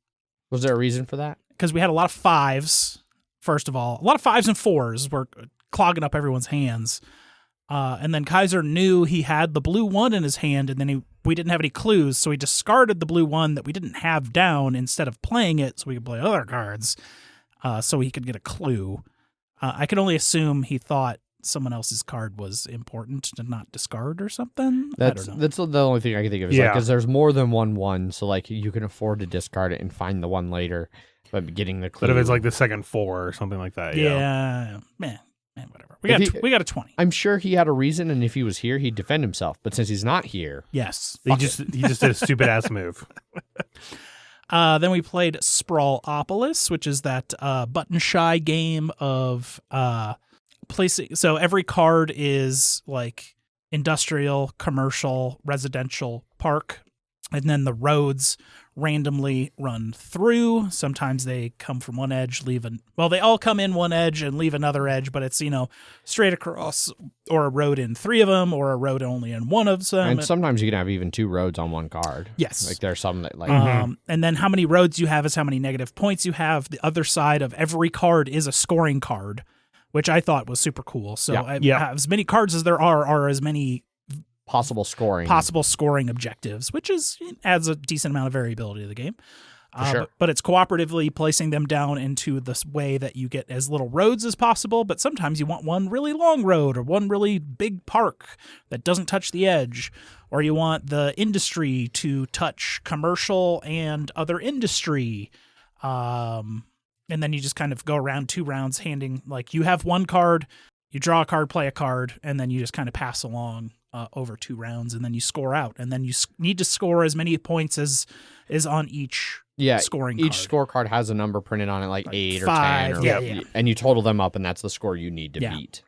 was there a reason for that? Because we had a lot of fives, first of all. A lot of fives and fours were clogging up everyone's hands. And then Kaiser knew he had the blue one in his hand, and then we didn't have any clues, so he discarded the blue one that we didn't have down instead of playing it so we could play other cards, so he could get a clue. I can only assume he thought someone else's card was important to not discard or something. I don't know. That's the only thing I can think of. Because there's more than one, so like you can afford to discard it and find the one later, but getting the clue. But if it's like the second 4 or something like that, man, whatever. We got a 20. I'm sure he had a reason, and if he was here, he'd defend himself. But since he's not here, yes, he just did a stupid ass move. Then we played Sprawl Opolis, which is that button shy game of placing. So every card is like industrial, commercial, residential, park, and then the roads randomly run through. Sometimes they come from one edge, they all come in one edge and leave another edge, but it's, straight across, or a road in 3 of them, or a road only in 1 of them. And sometimes you can have even 2 roads on one card. Yes. Like there's some that like... And then how many roads you have is how many negative points you have. The other side of every card is a scoring card, which I thought was super cool. So as many cards as there are as many possible scoring objectives, which adds a decent amount of variability to the game. Sure. But it's cooperatively placing them down into this way that you get as little roads as possible, but sometimes you want one really long road or one really big park that doesn't touch the edge, or you want the industry to touch commercial and other industry. And then you just kind of go around 2 rounds handing, like, you have 1 card, you draw a card, play a card, and then you just kind of pass along over 2 rounds, and then you score out, and then you need to score as many points as is on each scoring card. Each scorecard has a number printed on it, like 8 5, or 10, and you total them up, and that's the score you need to beat.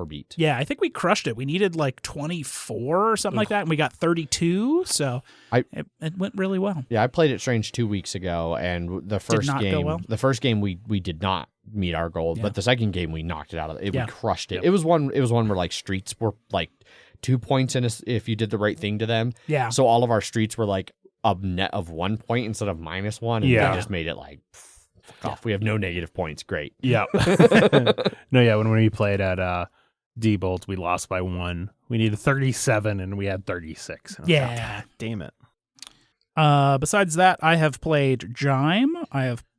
Beat. Yeah, I think we crushed it. We needed like 24 or something like that, and we got 32, so it went really well. Yeah, I played it Strange 2 weeks ago, and the first game we did not meet our goal, but the second game we knocked it out of it. We crushed it. It was one where like streets were like 2 points if you did the right thing to them. Yeah. So all of our streets were like a net of 1 point instead of -1, and we just made it like fuck off. We have no negative points. Great. Yeah. When we played at D-Bolt, we lost by 1. We needed 37 and we had 36. Yeah. God damn it. Besides that, I have played JIME.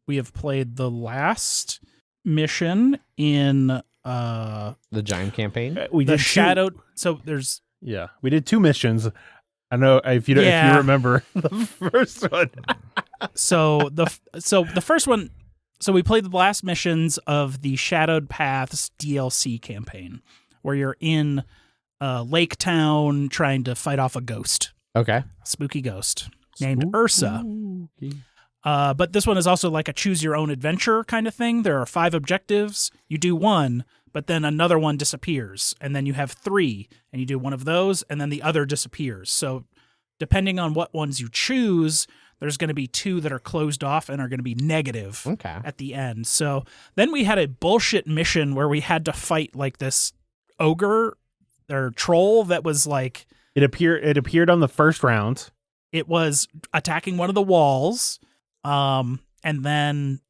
We have played the last mission in the JIME campaign. We did Shadowed. So there's we did 2 missions. I know if you remember the first one. So the first one. So we played the last missions of the Shadowed Paths DLC campaign, where you're in Lake Town trying to fight off a ghost. Okay. A spooky ghost named Ursa. But this one is also like a choose your own adventure kind of thing. There are 5 objectives. You do 1, but then another one disappears. And then you have 3, and you do 1 of those, and then the other disappears. So depending on what ones you choose, there's going to be 2 that are closed off and are going to be negative at the end. So then we had a bullshit mission where we had to fight like this ogre or troll that was like... It appeared on the first round. It was attacking one of the walls, and then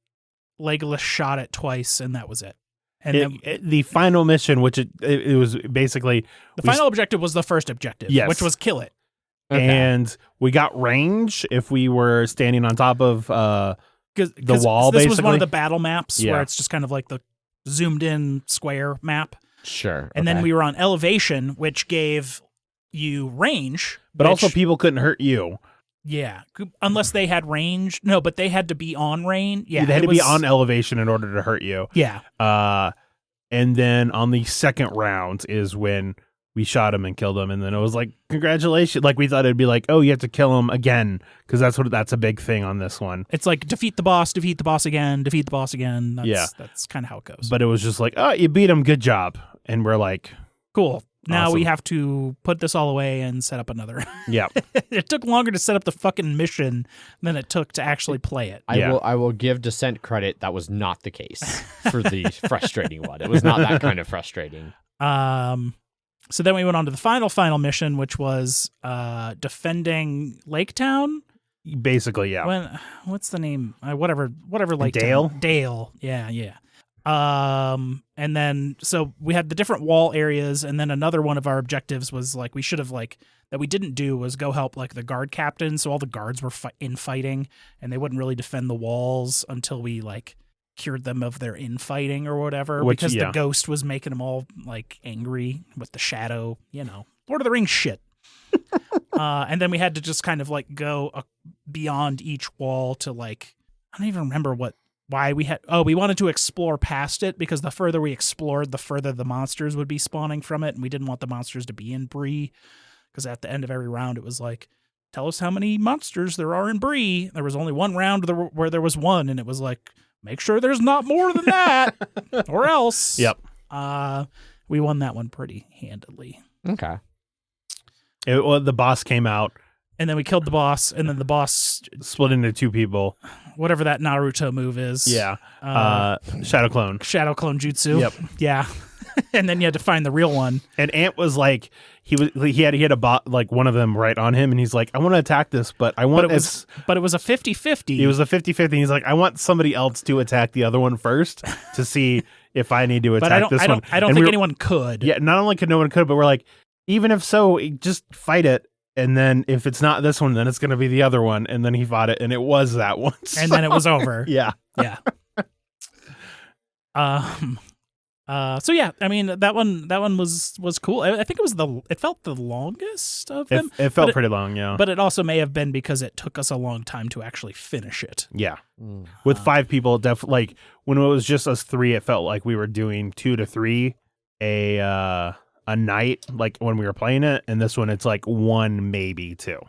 Legolas shot it twice, and that was it. And the final mission, which it was basically... The final objective was the first objective, which was kill it. Okay. And we got range if we were standing on top of the wall, this basically. was one of the battle maps where it's just kind of like the zoomed in square map. Sure. And then we were on elevation, which gave you range. But also people couldn't hurt you. Yeah, unless they had range. No, but they had to be on range. Yeah, they had to be on elevation in order to hurt you. Yeah. And then on the second round is when we shot him and killed him, and then it was like, congratulations. Like, we thought it'd be like, oh, you have to kill him again, because that's a big thing on this one. It's like defeat the boss again, defeat the boss again. That's kind of how it goes. But it was just like, oh, you beat him, good job. And we're like, cool. Now awesome. we have to put this all away and set up another. Yeah. It took longer to set up the fucking mission than it took to actually play it. I will give Descent credit. That was not the case for the frustrating one. It was not that kind of frustrating. So then we went on to the final mission, which was defending Lake Town. Basically, yeah. What's the name? Whatever Lake Dale? Town. Dale. Yeah. And then so we had the different wall areas, and then another one of our objectives was like we should have that we didn't do was go help like the guard captain. So all the guards were infighting, and they wouldn't really defend the walls until we like cured them of their infighting or whatever, because the ghost was making them all like angry with the shadow, Lord of the Rings shit. And then we had to just kind of like go beyond each wall to like, I don't even remember why we wanted to explore past it, because the further we explored, the further the monsters would be spawning from it. And we didn't want the monsters to be in Bree, because at the end of every round, it was like, tell us how many monsters there are in Bree. There was only one round where there was one, and it was like, make sure there's not more than that, or else. Yep. We won that one pretty handily. Okay. The boss came out. And then we killed the boss, and then the boss split into two people. Whatever that Naruto move is. Yeah. Shadow clone jutsu. Yep. Yeah. And then you had to find the real one. And Ant was like, he had a bot, like one of them right on him, and he's like, I want to attack this, but I want this. But it was a 50-50. It was a 50-50. He's like, I want somebody else to attack the other one first to see if I need to attack this one. I don't think anyone could. Yeah, not only could no one could, but we're like, even if so, just fight it. And then if it's not this one, then it's going to be the other one. And then he fought it, and it was that one. And then it was over. Yeah. Yeah. So yeah, I mean that one was cool. I think it felt the longest of them. It felt pretty long, yeah. But it also may have been because it took us a long time to actually finish it. Yeah. With 5 people, like when it was just us 3, it felt like we were doing 2 to 3 a night, like when we were playing it, and this one it's like 1, maybe 2.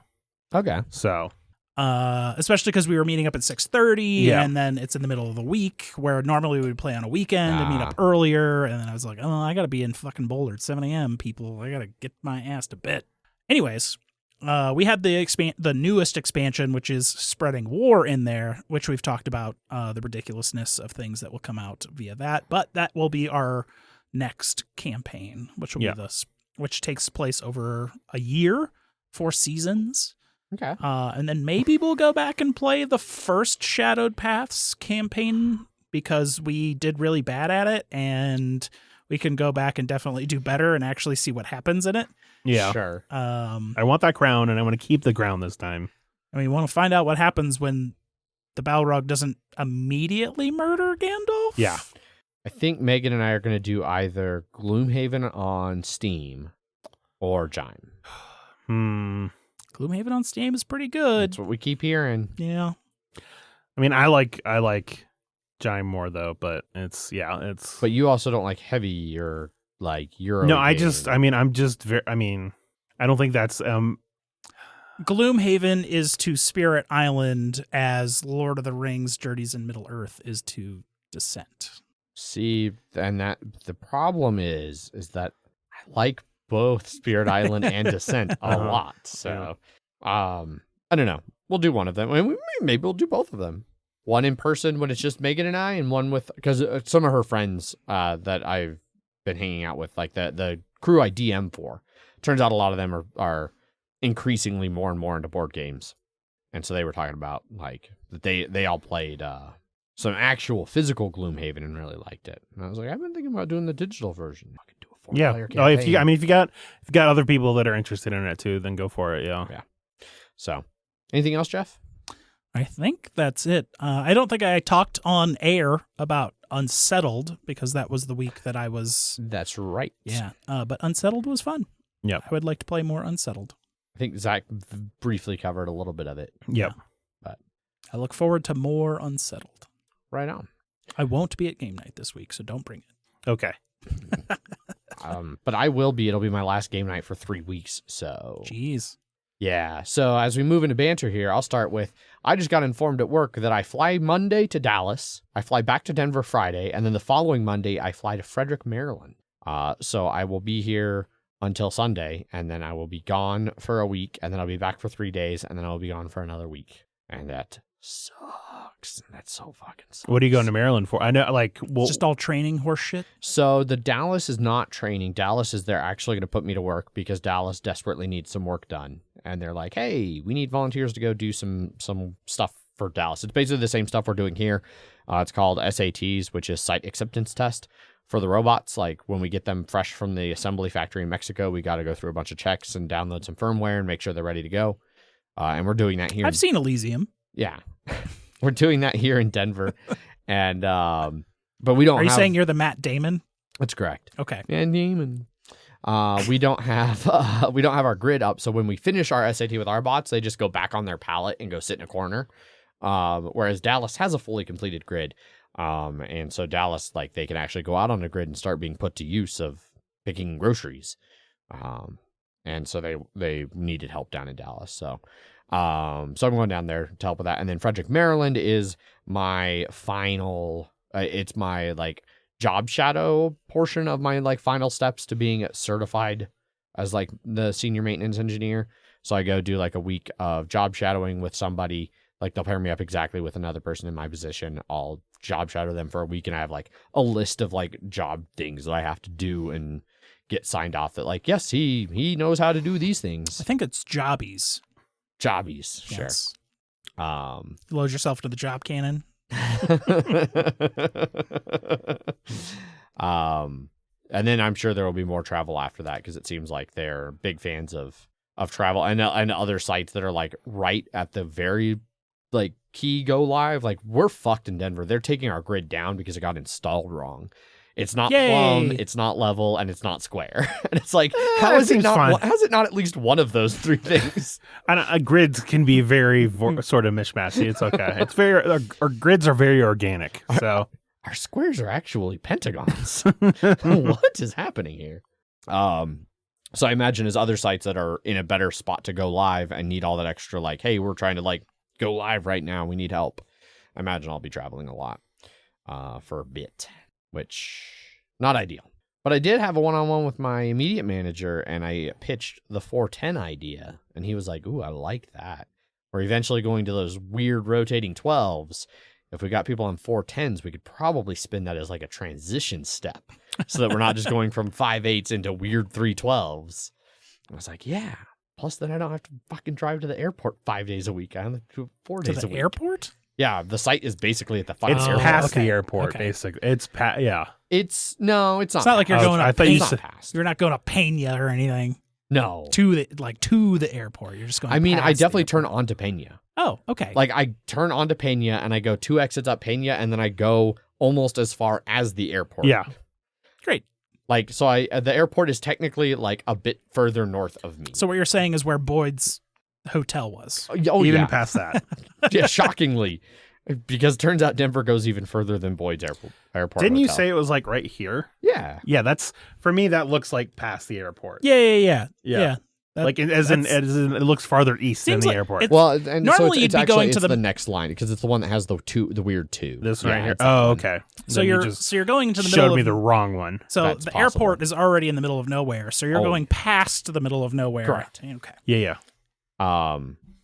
Okay. So especially because we were meeting up at 6:30, and then it's in the middle of the week where normally we would play on a weekend and meet up earlier, and then I was like, oh, I gotta be in fucking Boulder at 7 a.m. people, I gotta get my ass to bed. Anyways, we had the newest expansion, which is Spreading War, in there, which we've talked about the ridiculousness of things that will come out via that, but that will be our next campaign, which will be which takes place over a year, 4 seasons. Okay. And then maybe we'll go back and play the first Shadowed Paths campaign, because we did really bad at it, and we can go back and definitely do better and actually see what happens in it. Yeah. Sure. I want that crown, and I want to keep the crown this time. I mean, we want to find out what happens when the Balrog doesn't immediately murder Gandalf. Yeah. I think Megan and I are going to do either Gloomhaven on Steam or JIME. Gloomhaven on Steam is pretty good. That's what we keep hearing. Yeah. I mean, I like JIME more though, but it's. But you also don't like heavy or like Euro. No, gaming. I don't think that's Gloomhaven is to Spirit Island as Lord of the Rings, Journeys in Middle Earth is to Descent. See, and that the problem is that I like both Spirit Island and Descent a lot. So, I don't know. We'll do one of them. I mean, maybe we'll do both of them. One in person when it's just Megan and I, and one with, because some of her friends that I've been hanging out with, like the crew I DM for. Turns out a lot of them are increasingly more and more into board games, and so they were talking about like that they all played some actual physical Gloomhaven and really liked it. And I was like, I've been thinking about doing the digital version. I could do a 4-player campaign. If you got other people that are interested in it too, then go for it. Yeah. So, anything else, Jeff? I think that's it. I don't think I talked on air about Unsettled, because that was the week that I was. That's right. Yeah. But Unsettled was fun. Yeah. I would like to play more Unsettled. I think Zach briefly covered a little bit of it. Yep. But I look forward to more Unsettled. right on. I won't be at game night this week, so don't bring it. Okay. But I will be. It'll be my last game night for 3 weeks. So Jeez. yeah. So as we move into banter here, I'll start with, I just got informed at work that I fly Monday to Dallas. I fly back to Denver Friday. And then the following Monday, I fly to Frederick, Maryland. So I will be here until Sunday, and then I will be gone for a week, and then I'll be back for 3 days, and then I'll be gone for another week. And that sucks. That so fucking sucks. What are you going to Maryland for? I know, like, well, Just all training horse shit. So the Dallas is not training. Dallas is they're actually going to put me to work because Dallas desperately needs some work done. And they're like, hey, we need volunteers to go do some stuff for Dallas. It's basically the same stuff we're doing here. It's called SATs, which is Site Acceptance Test. For the robots, like when we get them fresh from the assembly factory in Mexico, we got to go through a bunch of checks and download some firmware and make sure they're ready to go. And we're doing that here. I've seen Elysium. Yeah. We're doing that here in Denver. And, but we don't Are you have... saying you're the Matt Damon? That's correct. Okay. And Damon. We don't have our grid up. So when we finish our SAT with our bots, they just go back on their pallet and go sit in a corner. Whereas Dallas has a fully completed grid. And so Dallas, like, they can actually go out on the grid and start being put to use of picking groceries. And so they needed help down in Dallas. So I'm going down there to help with that. And then Frederick, Maryland is my final, it's my like job shadow portion of my like final steps to being certified as like the senior maintenance engineer. So I go do like a week of job shadowing with somebody. Like they'll pair me up exactly with another person in my position. I'll job shadow them for a week, and I have like a list of like job things that I have to do and get signed off that like, yes, he knows how to do these things. I think it's jobbies. Jobbies, Yes. sure. Load yourself to the job cannon. And then I'm sure there will be more travel after that because it seems like they're big fans of travel and other sites that are like right at the very like key go live. Like we're fucked in Denver. They're taking our grid down because it got installed wrong. It's not plumb, it's not level, and it's not square. And it's like, how is it not at least one of those three things? Grids can be very sort of mishmashy. It's okay. It's very our grids are very organic. So our squares are actually pentagons. What is happening here? So I imagine as other sites that are in a better spot to go live and need all that extra, like, hey, we're trying to like go live right now. We need help. I imagine I'll be traveling a lot for a bit, which not ideal. But I did have a one-on-one with my immediate manager, and I pitched the 410 idea, and he was like, ooh, I like that. We're eventually going to those weird rotating 12s. If we got people on 410s, we could probably spin that as like a transition step so that we're not just going from 5/8s into weird 312s. I was like, yeah. Plus, then I don't have to fucking drive to the airport 5 days a week. I only do 4 days a week. Airport? Yeah, the site is basically at the fucking it's airport. past the airport, basically. It's yeah. It's not. It's not like you're going. I thought you said you're not going to Peña or anything. No, to the airport. You're just going. I mean, I definitely turn on to Peña. Oh, okay. Like I turn on to Peña and I go 2 exits up Peña, and then I go almost as far as the airport. Yeah, great. Like so, the airport is technically like a bit further north of me. So what you're saying is where Boyd's hotel was. Oh, even yeah. past that. Yeah, shockingly. Because it turns out Denver goes even further than Boyd's airport. Didn't hotel. you say it was like right here? Yeah. Yeah, that's for me. That looks like past the airport. Yeah. Like as in it looks farther east than the like airport. Well, and normally so you'd be going to the next line because it's the one that has the weird two. This right here. it's Oh, that one. okay. So you're going into the showed middle. me of, the wrong one. So That's the possible. airport is already in the middle of nowhere. So you're going past the middle of nowhere. Correct. Okay. Yeah.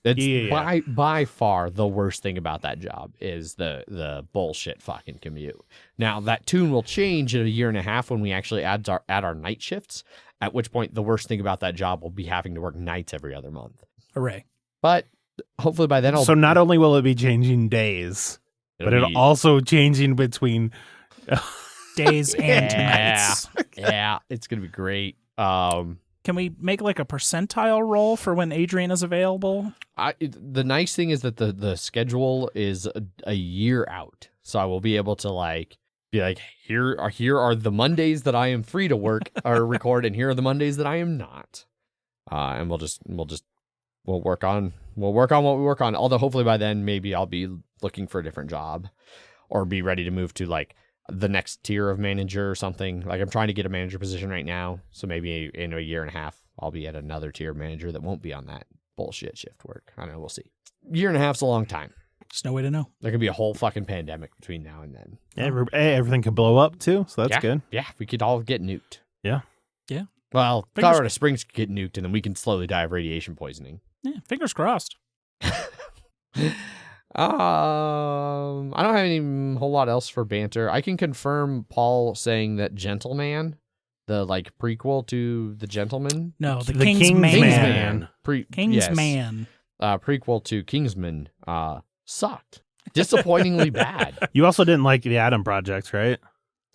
It's by far the worst thing about that job is the bullshit fucking commute. Now that tune will change in a year and a half when we actually add our night shifts, at which point the worst thing about that job will be having to work nights every other month. Hooray. But hopefully by then So not only will it be changing days, but it'll also changing between days and nights. Yeah, it's going to be great. Can we make like a percentile roll for when Adrian is available? The nice thing is that the schedule is a year out. So I will be able to like be like, here are the Mondays that I am free to work or record, and here are the Mondays that I am not. And we'll just we'll work on what we work on. Although hopefully by then maybe I'll be looking for a different job or be ready to move to like the next tier of manager or something. Like I'm trying to get a manager position right now, so maybe in a year and a half I'll be at another tier manager that won't be on that bullshit shift work. I don't know, we'll see. Year and a half's a long time. There's no way to know. There could be a whole fucking pandemic between now and then. Yeah, everything could blow up too, so that's good. Yeah, we could all get nuked. Yeah. Well, Colorado Springs could get nuked, and then we can slowly die of radiation poisoning. Yeah, fingers crossed. I don't have any whole lot else for banter. I can confirm Paul saying that Gentleman, the like prequel to The Gentleman. No, the Kingsman. Kingsman. Prequel to Kingsman sucked. Disappointingly bad. You also didn't like the Adam Project, right?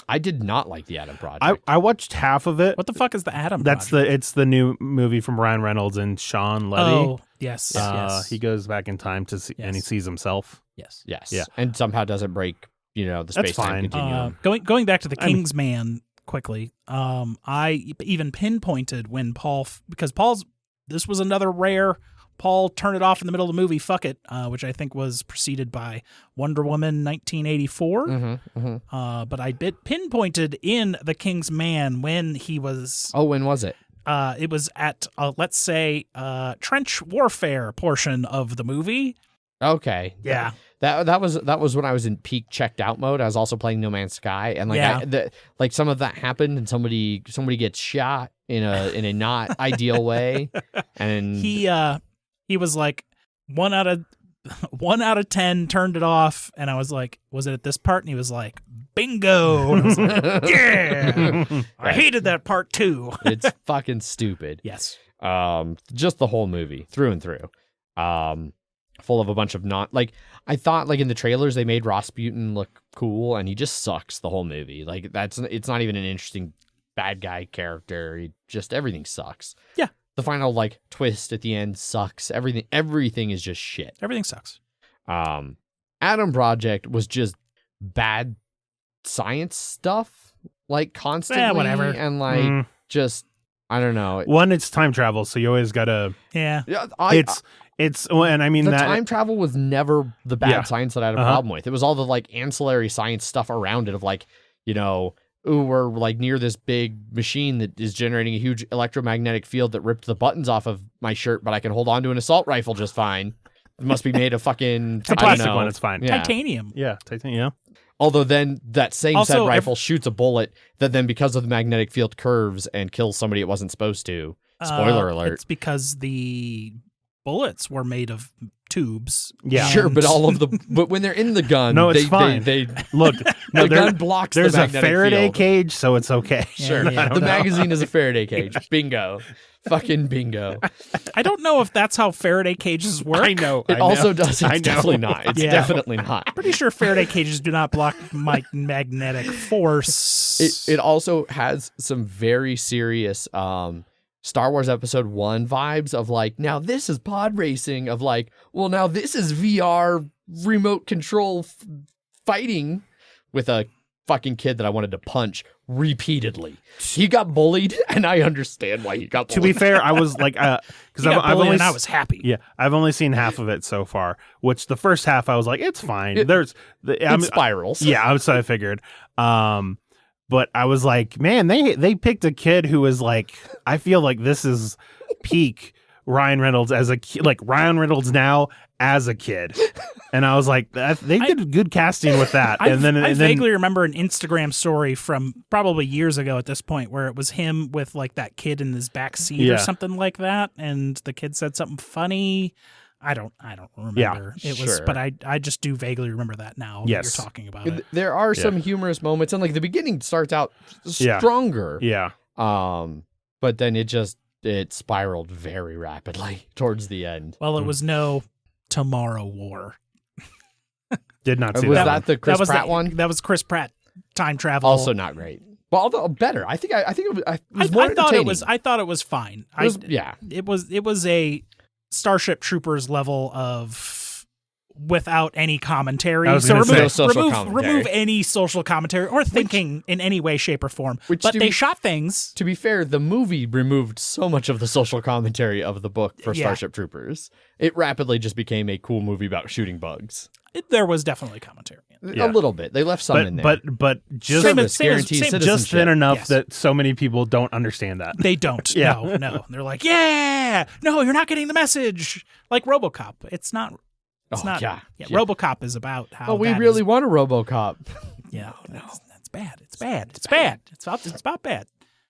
I did not like the Adam Project. I watched half of it. What the fuck is the Adam Project? It's the new movie from Ryan Reynolds and Sean Levy. Oh, yes. Yes. He goes back in time to see, and he sees himself. Yes. Yeah. And somehow doesn't break, the space-time continuum. Going back to the Kingsman quickly, I even pinpointed when because this was another rare Paul turned it off in the middle of the movie, fuck it, which I think was preceded by Wonder Woman 1984. But I pinpointed in The King's Man when he was... Oh, when was it? It was at, let's say, trench warfare portion of the movie. Okay. Yeah. That was when I was in peak checked out mode. I was also playing No Man's Sky, and like some of that happened, and somebody gets shot in a not ideal way, and he was like 1 out of 10 turned it off, and I was like, was it at this part? And he was like, bingo. And I was like, yeah. I hated that part too. It's fucking stupid. Yes. Just the whole movie through and through. Full of a bunch of I thought like in the trailers they made Rasputin look cool, and he just sucks the whole movie. Like it's not even an interesting bad guy character. Everything sucks. Yeah. The final like twist at the end sucks. Everything is just shit. Everything sucks. Adam Project was just bad science stuff, like constantly, whatever. and like just I don't know. One, it's time travel, so you always gotta. Yeah. And I mean the that time travel was never the bad science that I had a problem with. It was all the like ancillary science stuff around it of like, we're like near this big machine that is generating a huge electromagnetic field that ripped the buttons off of my shirt, but I can hold on to an assault rifle just fine. It must be made of fucking it's a plastic one, it's fine. Yeah. Titanium. Yeah, titanium. Although then that same also, said rifle shoots a bullet that then because of the magnetic field curves and kills somebody it wasn't supposed to. Spoiler alert. It's because the bullets were made of tubes. Yeah. Sure, but but when they're in the gun, it's fine. They look, the gun blocks there's the magnetic a Faraday field. cage, so it's okay. Sure. The magazine is a Faraday cage. Bingo. Fucking bingo. I don't know if that's how Faraday cages work. I know. It also does. It's definitely not. It's definitely not. Pretty sure Faraday cages do not block magnetic force. It also has some very serious Star Wars Episode 1 vibes of like, now this is pod racing, of like, well, now this is VR remote control fighting with a fucking kid that I wanted to punch repeatedly. He got bullied, and I understand why he got bullied. To be fair, I was like, because I was happy. Yeah, I've only seen half of it so far. Which the first half I was like, it's fine. It spirals. Yeah, so I figured. But I was like, man, they picked a kid who was like, I feel like this is peak Ryan Reynolds as a kid, like Ryan Reynolds now as a kid. And I was like, they did good casting with that. I vaguely remember an Instagram story from probably years ago at this point where it was him with like that kid in his back seat or something like that, and the kid said something funny. I don't remember. Yeah, it was, but I just do vaguely remember that now. Yes. That you're talking about it. There are some humorous moments, and like the beginning starts out stronger. Yeah. But then it spiraled very rapidly towards the end. Well, it was no Tomorrow War. Did not see was that. that the Chris Pratt one? That was Chris Pratt. Time travel. Also not great. But although better. I think it was more entertaining. I thought it was fine. It was a Starship Troopers level of without any commentary. I was So gonna say. No social commentary. remove any social commentary or thinking in any way, shape, or form. Which But to they be- shot things. To be fair, the movie removed so much of the social commentary of the book for Yeah. Starship Troopers. It rapidly just became a cool movie about shooting bugs. There was definitely commentary. Yeah. A little bit. They left some in there. But just Service same as- guarantees same- citizenship. just thin enough Yes. that so many people don't understand that. They don't. Yeah. No. They're like, yeah, no, you're not getting the message. Like RoboCop. It's not. It's Oh, not. yeah. RoboCop is about how. Oh, we that really is- want a RoboCop. Yeah, that's bad. It's bad. It's bad. It's about bad.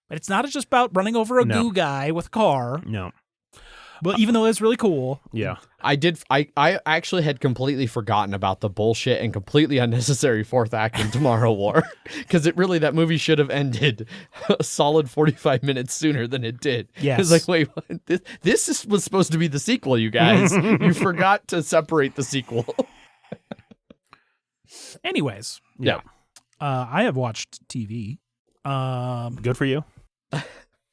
But it's not just about running over a No. goo guy with a car. No. Well, even though it's really cool. Yeah. I actually had completely forgotten about the bullshit and completely unnecessary fourth act in Tomorrow War. Because that movie should have ended a solid 45 minutes sooner than it did. Yes. It's like, wait, what? Was supposed to be the sequel, you guys. You forgot to separate the sequel. Anyways, Yeah. I have watched TV. Good for you.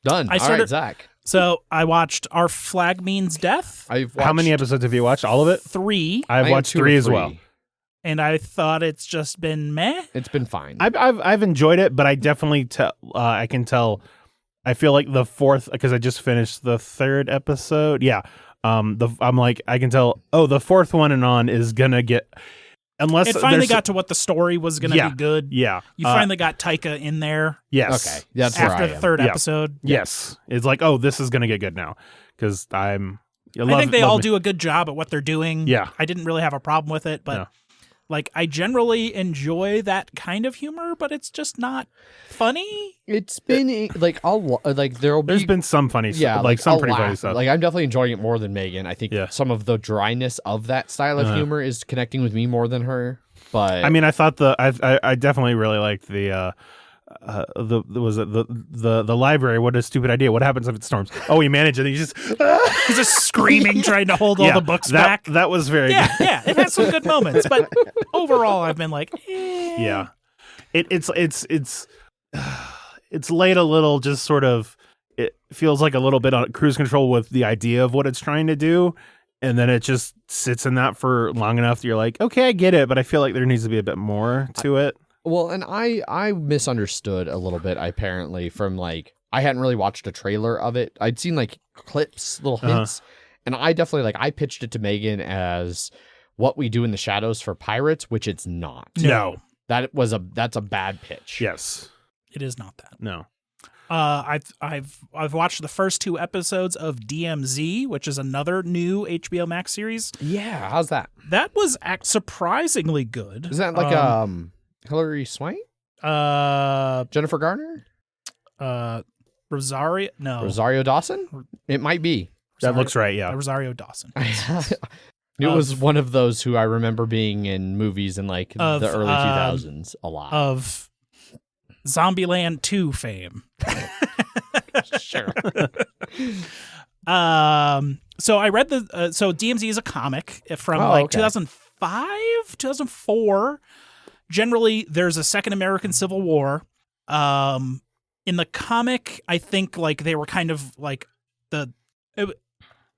Done. I All started- right, Zach. So I watched Our Flag Means Death. I've How many watched- episodes have you watched? All of it? 3, I've I am watched 2 or 3 as well. and I thought it's just been meh. It's been fine. I've enjoyed it, but I definitely I can tell. I feel like the fourth, because I just finished the 3rd episode. Yeah. I'm like, I can tell. Oh, the 4th one and on is gonna get, unless It finally there's- got to what the story was going to Yeah. be good. Yeah. You finally got Taika in there Yes. Okay. That's where after I the am. 3rd Yeah. episode. Yes. It's like, oh, this is gonna get good now, because I think they all do a good job at what they're doing. Yeah. I didn't really have a problem with it, but No. like I generally enjoy that kind of humor, but it's just not funny. It's been like there'll be There's been some funny stuff. yeah, like some I'll pretty funny laugh. stuff. Like I'm definitely enjoying it more than Megan. I think Yeah. some of the dryness of that style of humor is connecting with me more than her. But I mean, I thought I definitely really liked the library. What a stupid idea. What happens if it storms? Oh, he managed it. He just He's just screaming, trying to hold all the books back. That was very Yeah, good. yeah, it has some good moments, but overall, I've been like, Yeah. It's laid a little, just sort of, it feels like a little bit on cruise control with the idea of what it's trying to do. And then it just sits in that for long enough that you're like, okay, I get it, but I feel like there needs to be a bit more to it. well, and I misunderstood a little bit apparently from like I hadn't really watched a trailer of it. I'd seen like clips, little hints, and I definitely I pitched it to Megan as What We Do in the Shadows for Pirates, which it's not. No. That's a bad pitch. Yes. it is not that. No. I've watched the first 2 episodes of DMZ, which is another new HBO Max series. Yeah, how's that? That was surprisingly good. Is that like Hillary Swank? Jennifer Garner? Rosario? No, Rosario Dawson? It might be. That looks right. Yeah. Rosario Dawson. It was one of those who I remember being in movies in like Of, the early 2000s a lot. Of Zombieland 2 fame. Sure. So I read so DMZ is a comic from 2005, 2004. Generally, there's a second American Civil War. In the comic, I think like they were kind of like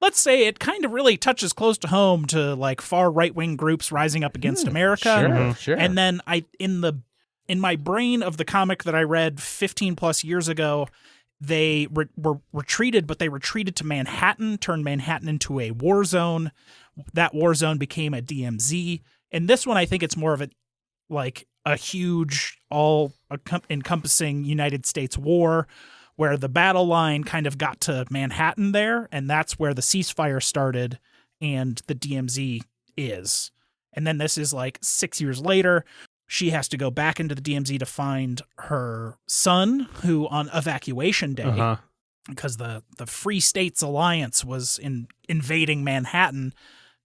let's say it kind of really touches close to home to like far right-wing groups rising up against America. Sure. And then in my brain of the comic that I read 15 plus years ago, they were retreated, but they retreated to Manhattan, turned Manhattan into a war zone. That war zone became a DMZ. And this one, I think it's more of a huge, all encompassing United States war where the battle line kind of got to Manhattan there. And that's where the ceasefire started and the DMZ is. And then this is like 6 years later. She has to go back into the DMZ to find her son, who on evacuation day, because the Free States Alliance was invading Manhattan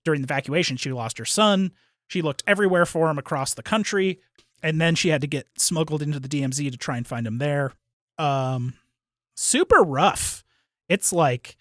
during the evacuation, she lost her son. She looked everywhere for him across the country, and then she had to get smuggled into the DMZ to try and find him there. Super rough. It's like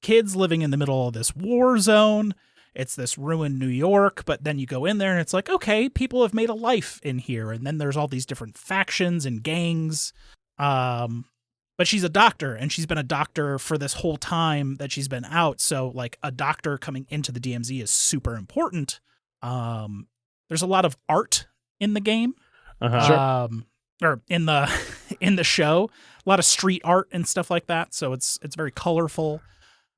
kids living in the middle of this war zone. It's this ruined New York, but then you go in there and it's like, okay, people have made a life in here. And then there's all these different factions and gangs. But she's a doctor, and she's been a doctor for this whole time that she's been out. So like a doctor coming into the DMZ is super important. There's a lot of art in the game. Uh-huh. Or in the show, a lot of street art and stuff like that. So it's very colorful,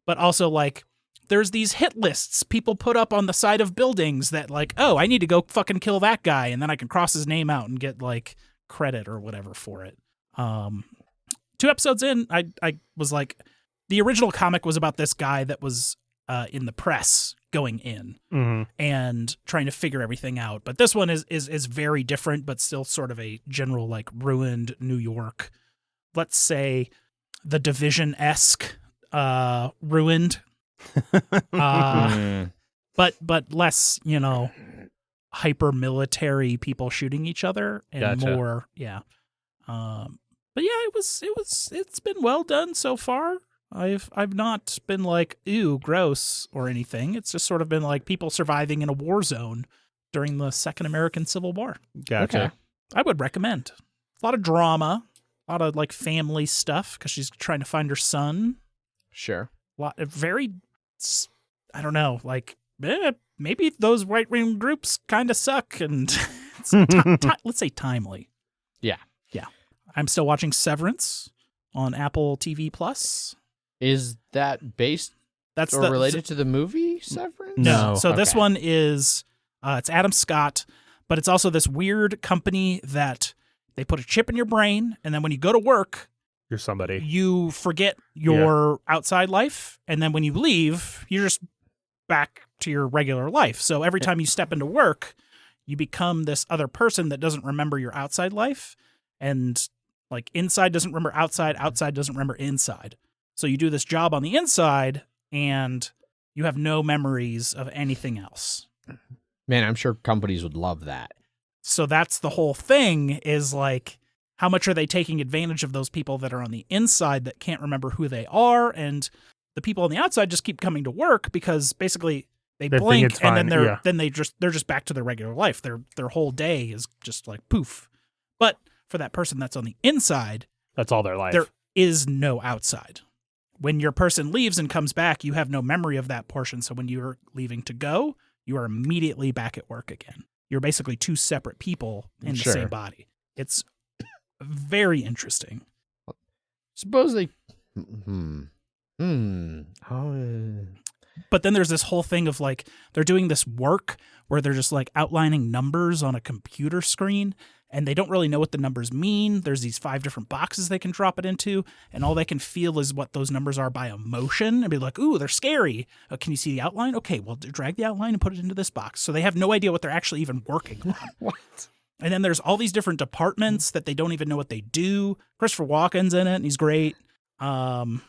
but also like there's these hit lists people put up on the side of buildings that like, oh, I need to go fucking kill that guy, and then I can cross his name out and get like credit or whatever for it. 2 episodes in, I was like, the original comic was about this guy that was in the press going in and trying to figure everything out. But this one is very different, but still sort of a general like ruined New York. Let's say the Division-esque ruined. But less, hyper military people shooting each other and more, yeah. But yeah, it's been well done so far. I've not been like, ew, gross or anything. It's just sort of been like people surviving in a war zone during the Second American Civil War. Gotcha. Okay. I would recommend. A lot of drama, a lot of like family stuff because she's trying to find her son. Sure. A lot very, I don't know, like maybe those right-wing groups kind of suck, and it's let's say timely. Yeah. Yeah. I'm still watching Severance on Apple TV Plus. Is that based or related to the movie Severance? No. So this one is, it's Adam Scott, but it's also this weird company that they put a chip in your brain, and then when you go to work, you're somebody. You forget your outside life, and then when you leave, you're just back to your regular life. So every time you step into work, you become this other person that doesn't remember your outside life, and like inside doesn't remember outside, outside doesn't remember inside. So you do this job on the inside, and you have no memories of anything else. Man, I'm sure companies would love that. So that's the whole thing, is like, how much are they taking advantage of those people that are on the inside that can't remember who they are? And the people on the outside just keep coming to work because basically they blink and then they're just back to their regular life. Their whole day is just like poof. But for that person that's on the inside, that's all their life. There is no outside. When your person leaves and comes back, you have no memory of that portion. So when you're leaving to go, you are immediately back at work again. You're basically 2 separate people in the same body. It's very interesting. Suppose they... But then there's this whole thing of like, they're doing this work where they're just like outlining numbers on a computer screen, and they don't really know what the numbers mean. There's these 5 different boxes they can drop it into, and all they can feel is what those numbers are by emotion, and be like, ooh, they're scary. Can you see the outline? Okay, well, drag the outline and put it into this box. So they have no idea what they're actually even working on. What? And then there's all these different departments that they don't even know what they do. Christopher Walken's in it, and he's great. The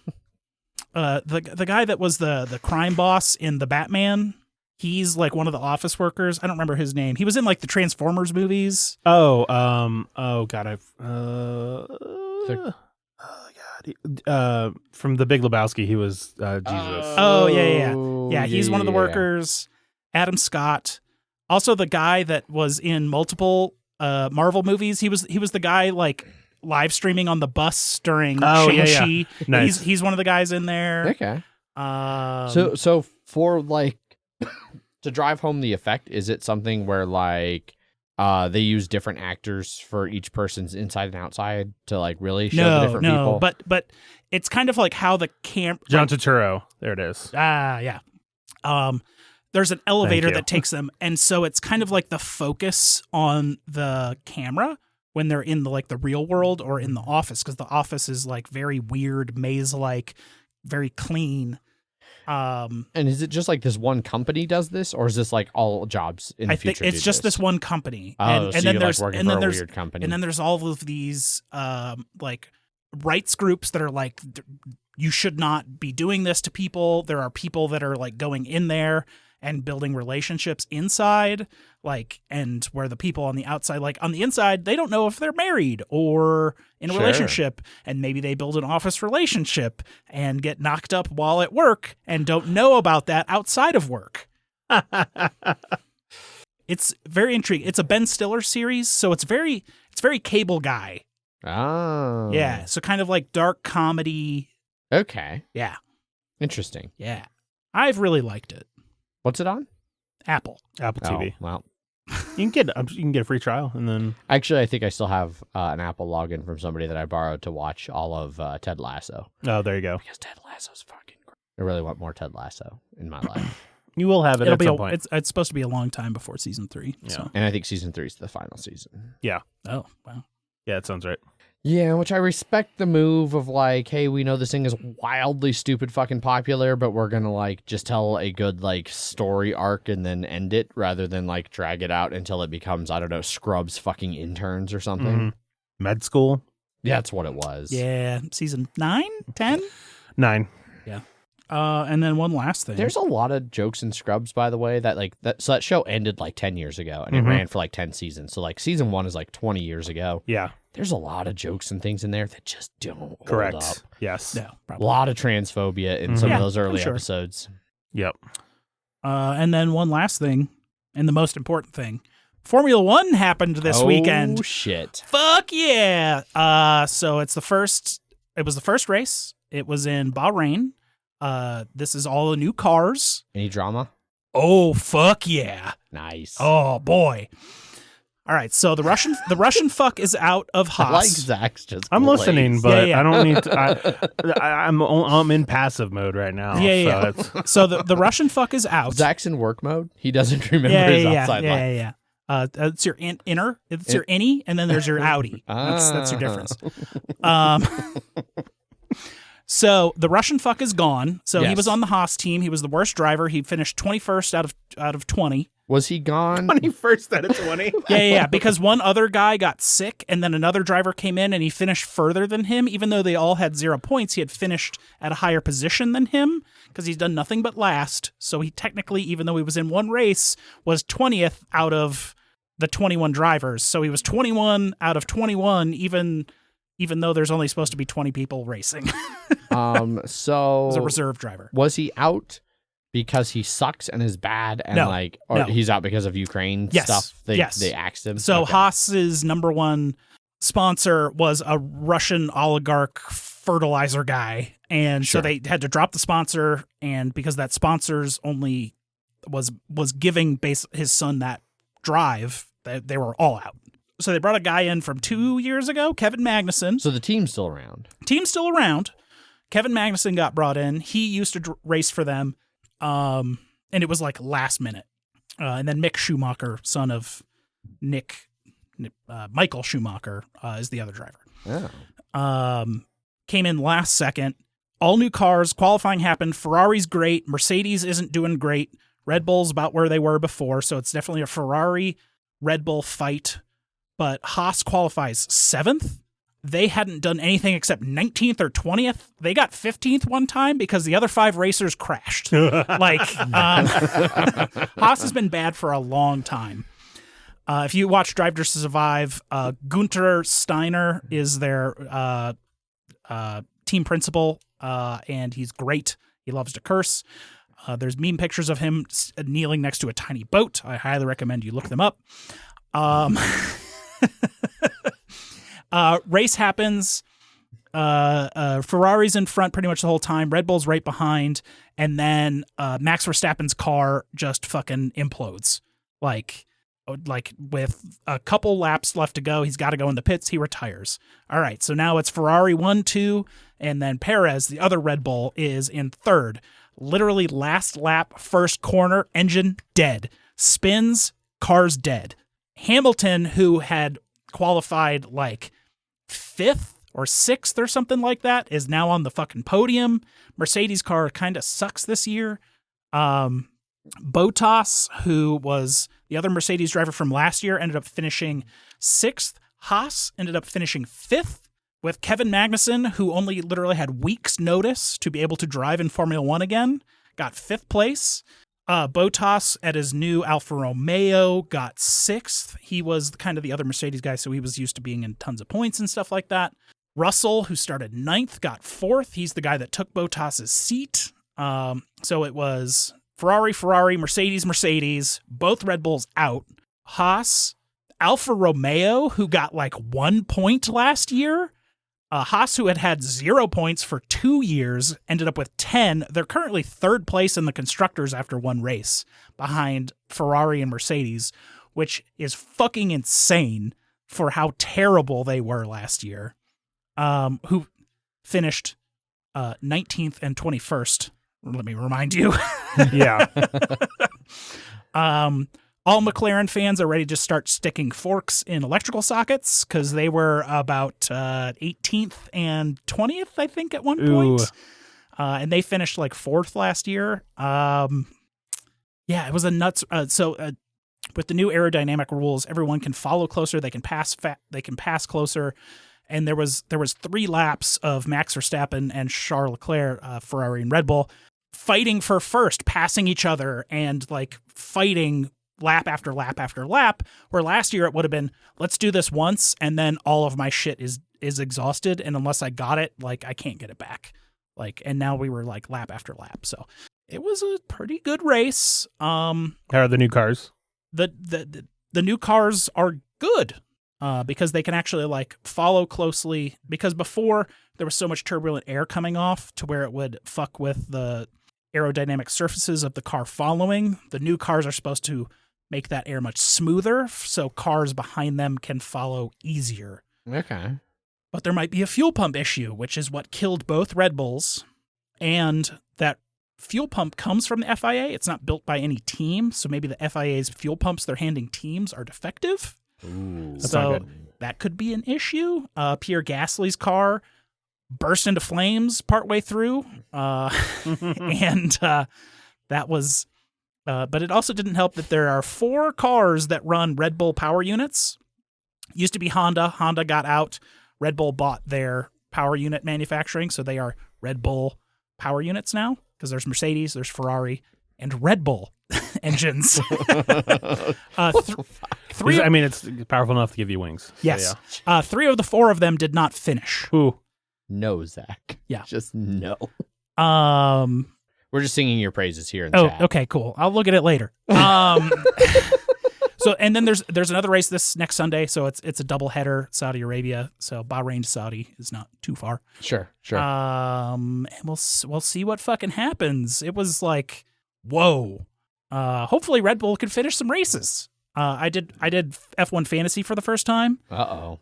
guy that was the crime boss in the Batman, he's like one of the office workers. I don't remember his name. He was in like the Transformers movies. Oh God, from The Big Lebowski, he was Jesus. Oh yeah. He's one of the workers. Adam Scott, also the guy that was in multiple Marvel movies. He was the guy like live streaming on the bus during Shang-Chi. Yeah. Nice. He's one of the guys in there. Okay. So for like to drive home the effect, is it something where like they use different actors for each person's inside and outside to like really show the different people? But it's kind of like how the camp John Turturro. There it is. Yeah. There's an elevator that takes them, and so it's kind of like the focus on the camera when they're in the real world or in the office, because the office is like very weird, maze-like, very clean. And is it just like this one company does this, or is this like all jobs in the future? I think it's just this one company. Oh, so then there's working for a weird company. And then there's all of these like rights groups that are like, you should not be doing this to people. There are people that are like going in there and building relationships inside, like, and where the people on the outside, like on the inside, they don't know if they're married or in a relationship, and maybe they build an office relationship and get knocked up while at work and don't know about that outside of work. It's very intriguing. It's a Ben Stiller series, so it's very Cable Guy. Oh. Yeah, so kind of like dark comedy. Okay. Yeah. Interesting. Yeah. I've really liked it. What's it on? Apple. TV. Well, You can get a free trial, and then actually, I think I still have an Apple login from somebody that I borrowed to watch all of Ted Lasso. oh, there you go. Because Ted Lasso's fucking great. I really want more Ted Lasso in my life. You will have it at some point. It's supposed to be a long time before season 3. Yeah. So. And I think season 3 is the final season. Yeah. Oh, wow. Yeah, it sounds right. Yeah, which I respect the move of like, hey, we know this thing is wildly stupid fucking popular, but we're gonna like just tell a good like story arc and then end it rather than like drag it out until it becomes, I don't know, Scrubs fucking interns or something. Mm-hmm. Med school. Yeah, that's what it was. Yeah, season 9, 10? 9. Yeah. And then one last thing. There's a lot of jokes in Scrubs, by the way, so that show ended like 10 years ago and it ran for like 10 seasons. So like season 1 is like 20 years ago. Yeah. There's a lot of jokes and things in there that just don't hold up. Yes. No, A probably. lot of transphobia in some of those early episodes. Yep. And then one last thing, and the most important thing. Formula 1 happened this weekend. Oh, shit. Fuck yeah. So it was the first race. It was in Bahrain. This is all the new cars. Any drama? Oh, fuck yeah. Nice. Oh, boy. All right, so the Russian fuck is out of Haas. I like Zach's just I'm glaze. listening, but Yeah. I don't need to. I'm in passive mode right now. Yeah. So the Russian fuck is out. Zach's in work mode. He doesn't remember his outside life. Yeah. It's your inner, it's your innie, and then there's your outie. That's your difference. So the Russian fuck is gone. So he was on the Haas team. He was the worst driver. He finished 21st out of 20. Was he gone? 21st out of 20. Yeah. Because one other guy got sick, and then another driver came in, and he finished further than him. Even though they all had 0 points, he had finished at a higher position than him because he's done nothing but last. So he technically, even though he was in one race, was 20th out of the 21 drivers. So he was 21 out of 21, even though there's only supposed to be 20 people racing. So as a reserve driver. Was he out because he sucks and is bad and No. he's out because of Ukraine stuff? They axed him. So Haas's number one sponsor was a Russian oligarch fertilizer guy, and so they had to drop the sponsor, and because that sponsor's only was giving his son that drive, they were all out. So they brought a guy in from 2 years ago, Kevin Magnussen. So the team's still around. Kevin Magnussen got brought in. He used to race for them, and it was like last minute. And then Mick Schumacher, son of Michael Schumacher, is the other driver. Oh. Came in last second. All new cars. Qualifying happened. Ferrari's great. Mercedes isn't doing great. Red Bull's about where they were before, so it's definitely a Ferrari-Red Bull fight. But Haas qualifies 7th. They hadn't done anything except 19th or 20th. They got 15th one time because the other 5 racers crashed. Haas has been bad for a long time. If you watch Drive to Survive, Gunter Steiner is their team principal, and he's great. He loves to curse. There's meme pictures of him kneeling next to a tiny boat. I highly recommend you look them up. Race happens. Ferrari's in front pretty much the whole time. Red Bull's right behind. And then Max Verstappen's car just fucking implodes. Like with a couple laps left to go, he's got to go in the pits. He retires. All right, so now it's Ferrari 1, 2, and then Perez, the other Red Bull, is in third. Literally last lap, first corner, engine dead. Spins, car's dead. Hamilton, who had qualified like 5th or 6th or something like that, is now on the fucking podium. Mercedes car kind of sucks this year. Bottas, who was the other Mercedes driver from last year, ended up finishing 6th. Haas ended up finishing 5th with Kevin Magnussen, who only literally had weeks' notice to be able to drive in Formula 1 again, got 5th place. Bottas at his new Alfa Romeo got 6th. He was kind of the other Mercedes guy, so he was used to being in tons of points and stuff like that. Russell, who started 9th, got 4th. He's the guy that took Bottas's seat. So it was Ferrari, Mercedes, both Red Bulls out. Haas, Alfa Romeo, who got like 1 point last year, Haas, who had 0 points for 2 years, ended up with 10. They're currently third place in the constructors after one race, behind Ferrari and Mercedes, which is fucking insane for how terrible they were last year. Who finished 19th and 21st. Let me remind you. Yeah. All McLaren fans are ready to start sticking forks in electrical sockets because they were about 18th and 20th, I think, at one point. And they finished like 4th last year. Yeah, it was a nuts. With the new aerodynamic rules, everyone can follow closer. They can pass. They can pass closer. And there was 3 laps of Max Verstappen and Charles Leclerc, Ferrari and Red Bull, fighting for first, passing each other and like fighting lap after lap after lap, where last year it would have been, let's do this once and then all of my shit is exhausted, and unless I got it, like I can't get it back. Like, and now we were like lap after lap. So it was a pretty good race. How are the new cars? The new cars are good because they can actually like follow closely, because before there was so much turbulent air coming off to where it would fuck with the aerodynamic surfaces of the car following. The new cars are supposed to make that air much smoother, so cars behind them can follow easier. Okay. But there might be a fuel pump issue, which is what killed both Red Bulls. And that fuel pump comes from the FIA. It's not built by any team, so maybe the FIA's fuel pumps they're handing teams are defective. Ooh, that's not good. That could be an issue. Pierre Gasly's car burst into flames partway through, and that was... but it also didn't help that there are 4 cars that run Red Bull power units. Used to be Honda. Honda got out. Red Bull bought their power unit manufacturing, so they are Red Bull power units now, because there's Mercedes, there's Ferrari, and Red Bull engines. Three. I mean, it's powerful enough to give you wings. Yes. So, yeah. 3 of the 4 of them did not finish. Ooh. No, Zach. Yeah. Just no. We're just singing your praises here in chat. Okay, cool. I'll look at it later. So, and then there's another race this next Sunday. So it's a double header, Saudi Arabia. So Bahrain to Saudi is not too far. Sure. And we'll see what fucking happens. It was like, whoa. Hopefully Red Bull can finish some races. I did F1 Fantasy for the first time. Uh-oh.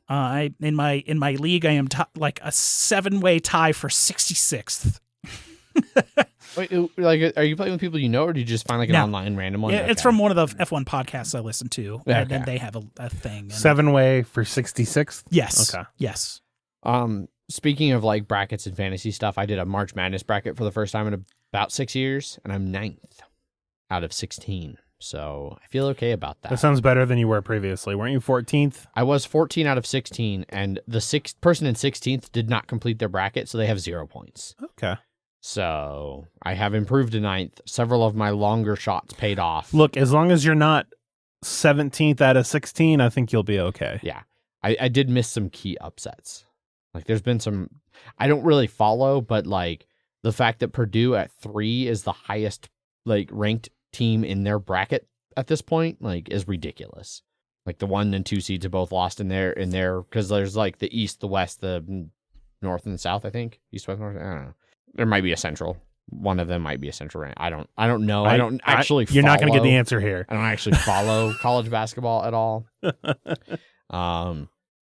In my league, I am like a 7-way tie for 66th. Wait, like, are you playing with people you know, or do you just find like an online random one? Yeah, it's from one of the F1 podcasts I listen to, and then they have a thing. 7-way for 66th? Yes. Okay. Yes. Speaking of like brackets and fantasy stuff, I did a March Madness bracket for the first time in about 6 years, and I'm 9th out of 16. So I feel okay about that. That sounds better than you were previously. Weren't you 14th? I was 14 out of 16, and the person in 16th did not complete their bracket, so they have 0 points. Okay. So I have improved to 9th. Several of my longer shots paid off. Look, as long as you're not 17th out of 16, I think you'll be okay. Yeah. I did miss some key upsets. Like, there's been some... I don't really follow, but, like, the fact that Purdue at 3 is the highest, like, ranked team in their bracket at this point, like, is ridiculous. Like, the 1 and 2 seeds have both lost in there, because there's, like, the East, the West, the North, and the South, I think. East, West, North, I don't know. There might be a Central. One of them might be a Central rank. I don't know. I don't actually You're not going to get the answer here. I don't actually follow college basketball at all.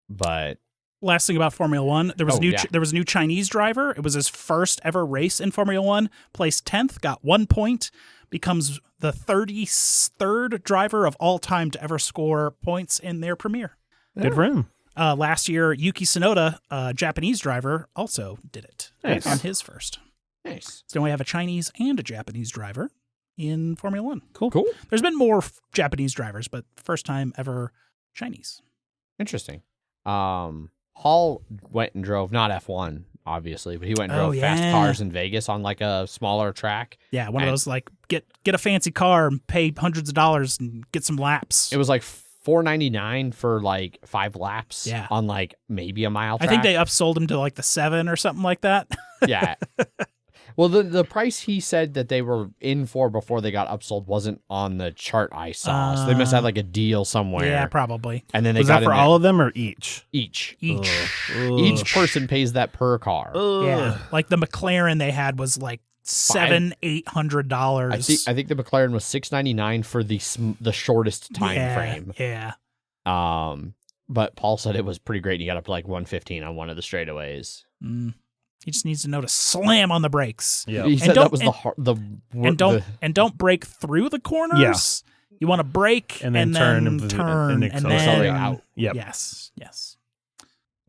But last thing about Formula One, there was a new Chinese driver. It was his first ever race in Formula One. Placed 10th, got 1 point, becomes the 33rd driver of all time to ever score points in their premiere. Good for him. Last year, Yuki Tsunoda, a Japanese driver, also did it on his first. Nice. So we have a Chinese and a Japanese driver in Formula One. Cool. There's been more Japanese drivers, but first time ever Chinese. Interesting. Hall went and drove, not F1, obviously, but he went and drove fast cars in Vegas on like a smaller track. Yeah, one of those like get a fancy car and pay hundreds of dollars and get some laps. It was like $4.99 for like 5 laps on like maybe a mile track. I think they upsold him to like the 7 or something like that. Yeah. Well, the price he said that they were in for before they got upsold wasn't on the chart I saw. So they must have like a deal somewhere. Yeah, probably. And then they Was got that for all of them or each? Each Ugh. Each person pays that per car. Yeah, like the McLaren they had was like $700-800. I think the McLaren was $699 for the shortest time frame. Yeah. But Paul said it was pretty great. He got up to like 115 on one of the straightaways. He just needs to know to slam on the brakes. Yeah, he said that was don't brake through the corners. Yeah. You want to brake and then turn and accelerate out. Yep. Yes.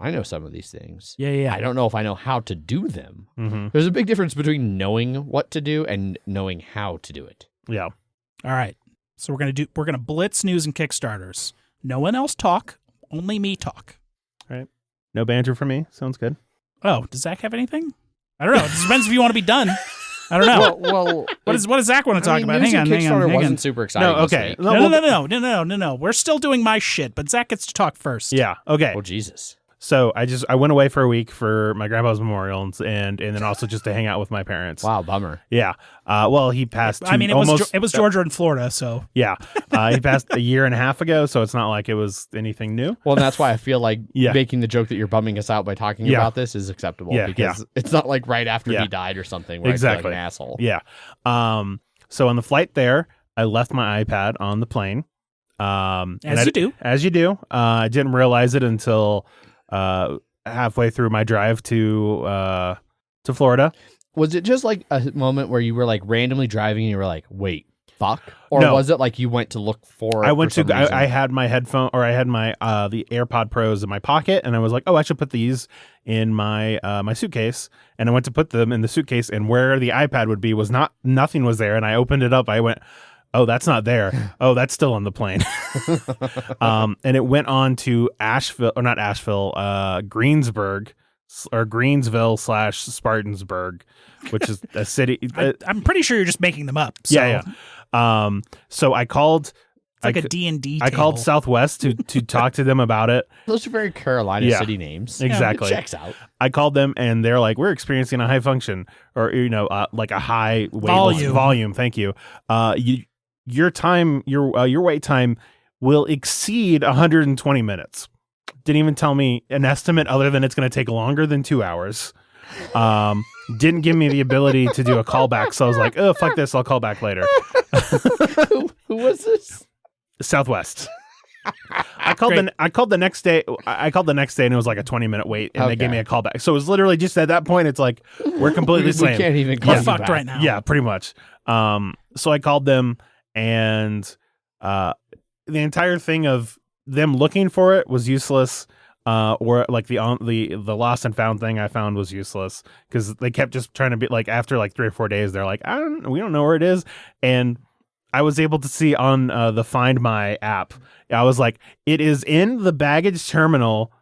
I know some of these things. Yeah. I don't know if I know how to do them. Mm-hmm. There's a big difference between knowing what to do and knowing how to do it. Yeah. All right. So we're gonna blitz news and Kickstarters. No one else talk. Only me talk. All right. No banter for me. Sounds good. Oh, does Zach have anything? I don't know. It depends if you want to be done. I don't know. Well, what does Zach want to talk about? Hang on. Kickstarter wasn't super exciting. No, okay. No. We're still doing my shit, but Zach gets to talk first. Yeah. Okay. Oh, Jesus. So I went away for a week for my grandpa's memorial and then also just to hang out with my parents. Wow, bummer. Yeah. Well, he passed. It was Georgia and Florida, so yeah. He passed a year and a half ago, so it's not like it was anything new. Well, and that's why I feel like making the joke that you're bumming us out by talking about this is acceptable because it's not like right after he died or something where I feel like an asshole. Yeah. So on the flight there, I left my iPad on the plane. As you do. I didn't realize it until halfway through my drive to Florida. Was it just like a moment where you were like randomly driving and you were like, wait, fuck? Or No. was it like you went to look for it? I had my headphone, or I had my the AirPod Pros in my pocket, and I was like, oh, I should put these in my my suitcase. And I went to put them in the suitcase, and where the iPad would be was nothing was there. And I opened it up. I went, oh, that's not there. Oh, that's still on the plane. And it went on to Greensburg or Greensville/Spartansburg, which is a city. I'm pretty sure you're just making them up. So. Yeah. So I called. It's like a D&D I called Southwest to talk to them about it. Those are very Carolina city names. Exactly. It checks out. I called them and they're like, we're experiencing a high function or, like a high volume. Thank you. Your time, your wait time will exceed 120 minutes. Didn't even tell me an estimate other than it's going to take longer than 2 hours. Didn't give me the ability to do a callback. So I was like, oh, fuck this. I'll call back later. Who was this? Southwest. I called the next day. I called the next day and it was like a 20-minute wait and they gave me a call back. So it was literally just at that point, it's like, we're completely slammed. We can't even call you fucked back right now. Yeah, pretty much. So I called them and the entire thing of them looking for it was useless. Or like the lost and found thing I found was useless because they kept just trying to be like, after like 3 or 4 days, they're like, we don't know where it is. And I was able to see on the Find My app, I was like, it is in the baggage terminal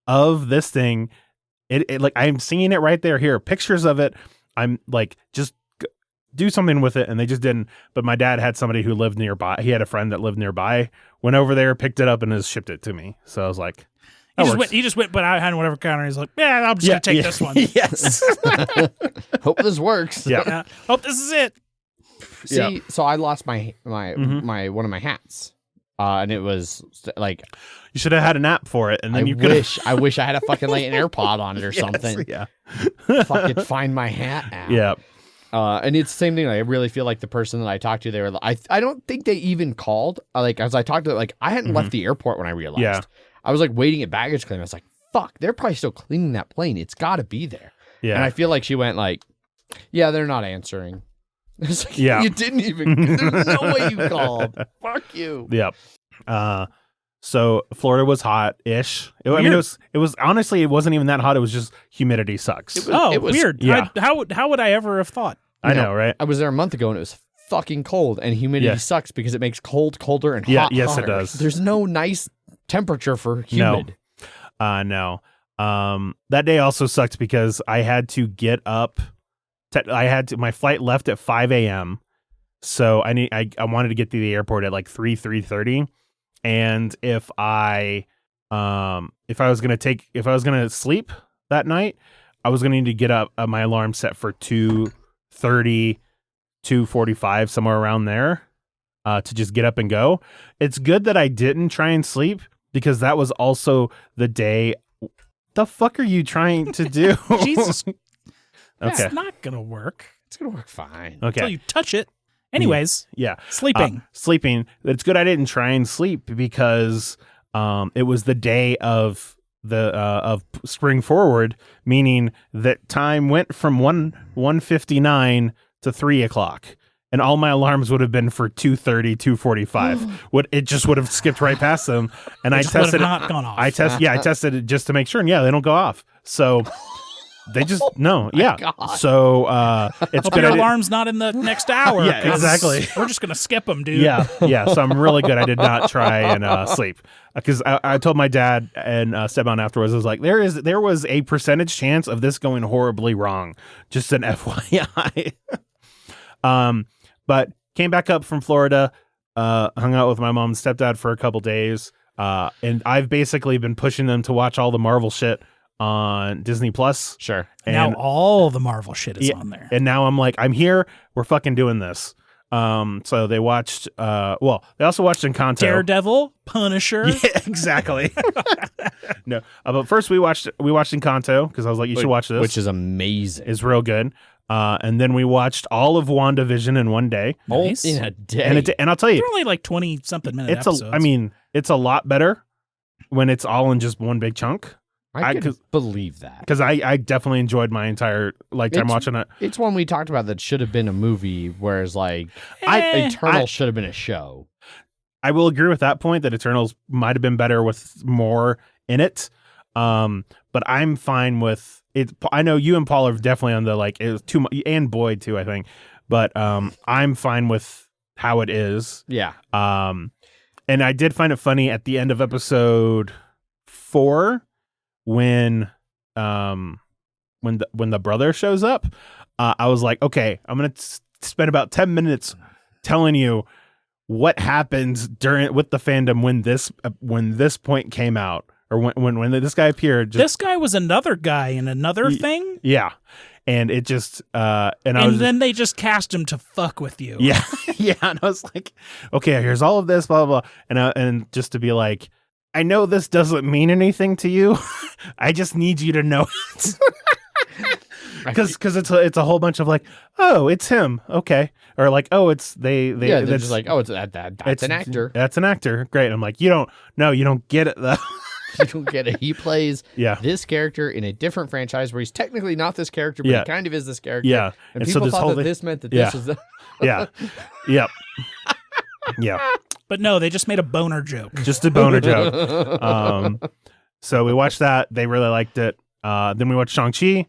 of this thing. It like, I'm seeing it right there. Here are pictures of it. I'm like, just do something with it. And they just didn't. But my dad had somebody who lived nearby. He had a friend that lived nearby, went over there, picked it up and has shipped it to me. So I was like, he just went, but I had whatever counter. He's like, yeah, I'm just going to take this one. Yes. Hope this works. Yeah. Hope this is it. See, so I lost my one of my hats. And it was like, you should have had an app for it. And then I wish I had a fucking like an AirPod on it or something. Yeah. Fucking Find My Hat app. Yeah. And it's the same thing. Like, I really feel like the person that I talked to, they were, I don't think they even called. Like, as I talked to them, like, I hadn't left the airport when I realized. Yeah. I was like waiting at baggage claim. I was like, fuck, they're probably still cleaning that plane. It's got to be there. Yeah. And I feel like she went like, yeah, they're not answering. It's like, you didn't even, there's no way you called. Fuck you. Yep. So Florida was hot-ish. It was honestly, it wasn't even that hot. It was just humidity sucks. It was weird. Yeah. How would I ever have thought? I know, right? I was there a month ago and it was fucking cold, and humidity sucks because it makes cold colder and hot yes, hotter. It does. There's no nice temperature for humid. No. That day also sucked because I had to get up. My flight left at 5 a.m. So I wanted to get to the airport at like 3:30. And if I was gonna sleep that night, I was gonna need to get up. My alarm set for 2 2:30, 2:45, somewhere around there, to just get up and go. It's good that I didn't try and sleep because that was also the day. The fuck are you trying to do? Jesus. Okay. It's not going to work. It's gonna work fine. Okay. Until you touch it. Anyways. Yeah. Sleeping. Sleeping. It's good I didn't try and sleep because it was the day of of Spring Forward, meaning that time went from 1:59 to 3 o'clock. And all my alarms would have been for 2:30, 2:45. It just would have skipped right past them. And I tested it. Not gone off. I tested it just to make sure. And yeah, they don't go off. So they just no. Yeah. God. So it's Hope good. your alarm's not in the next hour. Yeah, 'cause exactly. We're just gonna skip them, dude. Yeah. So I'm really good. I did not try and sleep because I told my dad and Stepmom afterwards. I was like, there was a percentage chance of this going horribly wrong. Just an FYI. But came back up from Florida, hung out with my mom and stepdad for a couple days, and I've basically been pushing them to watch all the Marvel shit on Disney Plus. Sure. And, now all the Marvel shit is on there. and now I'm like, I'm here. We're fucking doing this. So they watched. They also watched Encanto. Daredevil, Punisher. Yeah, exactly. No, but first we watched Encanto because I was like, you should watch this, which is amazing. It's real good. And then we watched all of WandaVision in one day. Nice. In a day. And I'll tell you, They're only like 20-something minute episodes. it's a lot better when it's all in just one big chunk. I could believe that. Because I definitely enjoyed my entire lifetime watching it. It's one we talked about that should have been a movie, whereas like Eternal should have been a show. I will agree with that point that Eternals might have been better with more in it. But I'm fine with it. I know you and Paul are definitely on the like it was too much, and Boyd too, I think. But I'm fine with how it is. Yeah. And I did find it funny at the end of episode 4 when the brother shows up. I was like, okay, I'm gonna spend about 10 minutes telling you what happens with the fandom when this point came out. Or when this guy appeared. This guy was another guy in another thing? Yeah. And it just... then they just cast him to fuck with you. Yeah. Yeah. And I was like, okay, here's all of this, blah, blah, blah. And just to be like, I know this doesn't mean anything to you. I just need you to know it. Because it's a whole bunch of like, oh, it's him. Okay. Or like, oh, it's they're just like, oh, it's an actor. That's an actor. Great. And I'm like, you don't get it though. You don't get it. He plays this character in a different franchise where he's technically not this character, but he kind of is this character. Yeah. And people so thought that this meant that this was the... Yeah. Yep. Yeah. But no, they just made a boner joke. Just a boner joke. So we watched that. They really liked it. Then we watched Shang-Chi.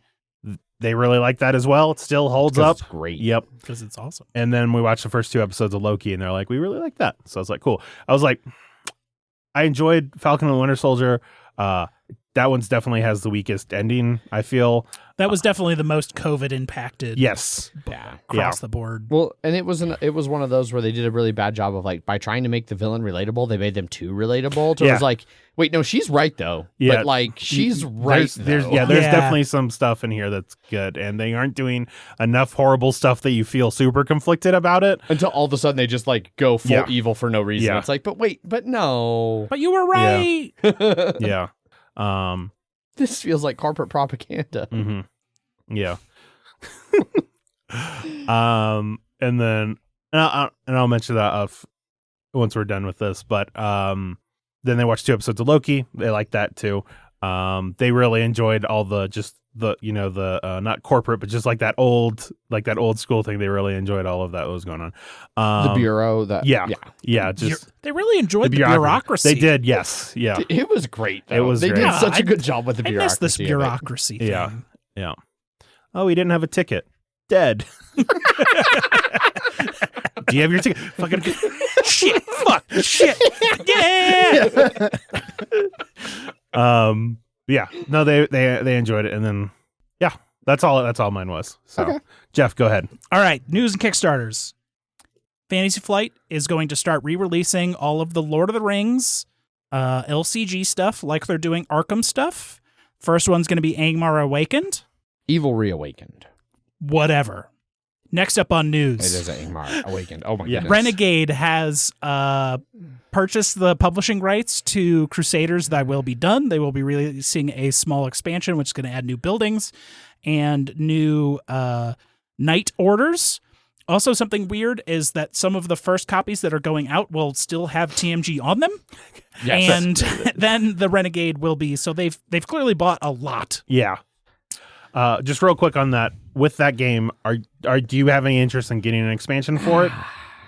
They really liked that as well. It still holds up. It's great. Yep. Because it's awesome. And then we watched the first 2 episodes of Loki, and they're like, we really like that. So I was like, cool. I was like, I enjoyed Falcon and the Winter Soldier. That one's definitely has the weakest ending, I feel. That was definitely the most COVID impacted. Yes. Across the board. Well, and it was one of those where they did a really bad job of like by trying to make the villain relatable, they made them too relatable. So it was like, wait, no, she's right though. Yeah. But like she's right. There's definitely some stuff in here that's good, and they aren't doing enough horrible stuff that you feel super conflicted about it. Until all of a sudden they just like go full evil for no reason. It's like, but wait, but no. But you were right. Yeah. This feels like corporate propaganda. Mm-hmm. Yeah. And then I'll mention that once we're done with this, but then they watched 2 episodes of Loki. They liked that too. They really enjoyed all the not corporate, but just like that old school thing. They really enjoyed all of that was going on. The bureau, just they really enjoyed the bureaucracy. They did, yes, yeah. It was great. Though. It was. They great. did such a good job with the bureaucracy. I miss this bureaucracy thing. Yeah. Oh, he didn't have a ticket. Dead. Do you have your ticket? Fucking shit. Fuck. Shit. Yeah. Yeah. No, they enjoyed it, and then that's all mine was. So okay. Jeff, go ahead. All right, news and Kickstarters. Fantasy Flight is going to start re-releasing all of the Lord of the Rings LCG stuff, like they're doing Arkham stuff. First one's going to be Angmar Awakened. Evil Reawakened. Whatever. Next up on news. It is Ingmar Awakened. Oh my goodness. Renegade has purchased the publishing rights to Crusaders. That will be done. They will be releasing a small expansion, which is going to add new buildings and new knight orders. Also, something weird is that some of the first copies that are going out will still have TMG on them. Yes. And then the Renegade will be. So they've clearly bought a lot. Yeah. Just real quick on that. With that game, do you have any interest in getting an expansion for it?